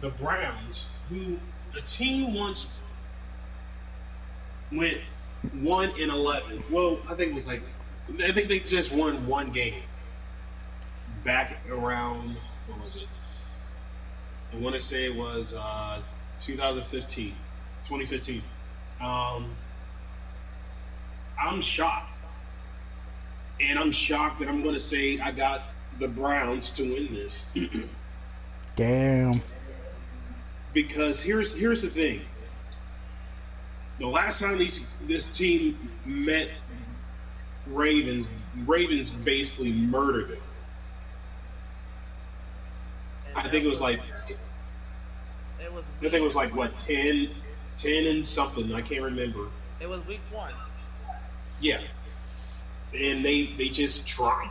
the Browns, who the team once went 1-11. Well, I think they just won one game back around, what was it? I want to say it was 2015. I'm shocked. And I'm shocked that I'm going to say I got the Browns to win this. Damn. Because here's the thing. The last time this team met Ravens basically murdered them. I think it was like what, 10 and something. I can't remember. It was week 1. Yeah. And they just tried.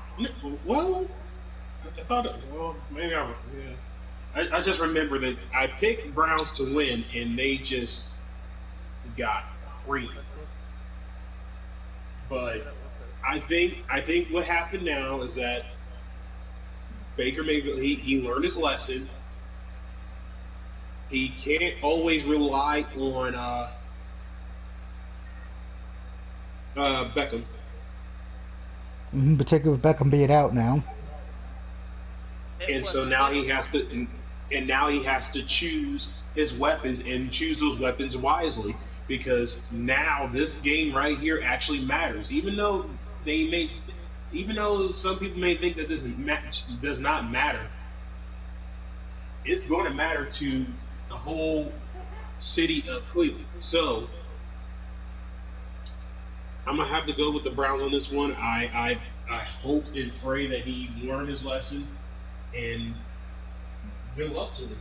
Well, I thought, maybe I just remember that I picked Browns to win, and they just got creamed. But I think what happened now is that Baker Mayfield, he learned his lesson. He can't always rely on Beckham. Particularly with Beckham being out now. And so now he has to choose his weapons and choose those weapons wisely, because now this game right here actually matters. Even though some people may think that this does not matter, it's going to matter to the whole city of Cleveland. So I'm gonna have to go with the Browns on this one. I hope and pray that he learned his lesson, and good luck to him.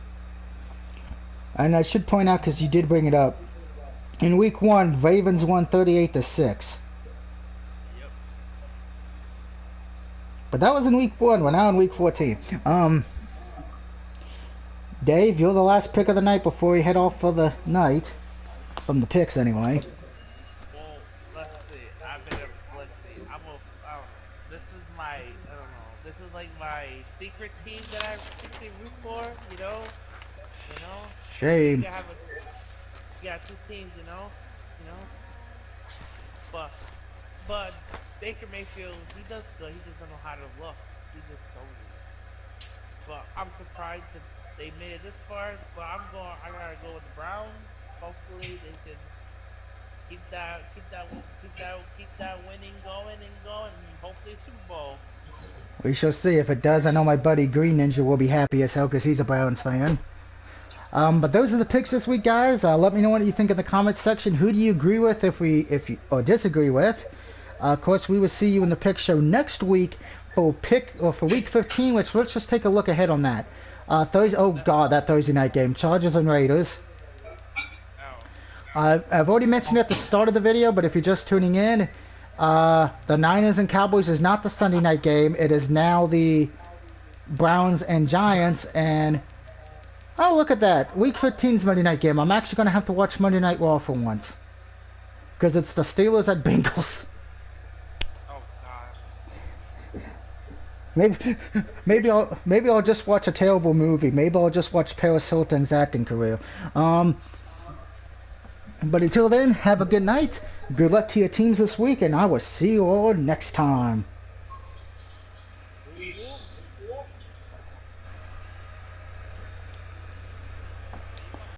And I should point out, because you did bring it up, in week 1, Ravens won 38-6. Yep. But that was in week 1. We're now in week 14. Dave, you're the last pick of the night before we head off for the night. From the picks, anyway. Well, let's see. Let's see. This is my, I don't know. This is like my secret team that I secretly root for, you know? Shame. You got 2 teams, you know? But Baker Mayfield, he does good. He just doesn't know how to look. He just don't. But I'm surprised that they made it this far. But I gotta go with the Browns. hopefully they can keep that winning going and going, and hopefully Super Bowl. We shall see. If it does, I know my buddy Green Ninja will be happy as hell because he's a Browns fan. But those are the picks this week, guys. Let me know what you think in the comments section. Who do you agree with, if you or disagree with? Of course, we will see you in the pick show next week for week 15. Which let's just take a look ahead on that. Thursday. Oh God, that Thursday night game, Chargers and Raiders. I've already mentioned it at the start of the video, but if you're just tuning in, the Niners and Cowboys is not the Sunday night game. It is now the Browns and Giants. And oh, look at that, Week 15's Monday night game. I'm actually going to have to watch Monday Night Raw for once, because it's the Steelers at Bengals. Oh God. Maybe I'll just watch a terrible movie. Maybe I'll just watch Paris Hilton's acting career. But until then, have a good night. Good luck to your teams this week, and I will see you all next time.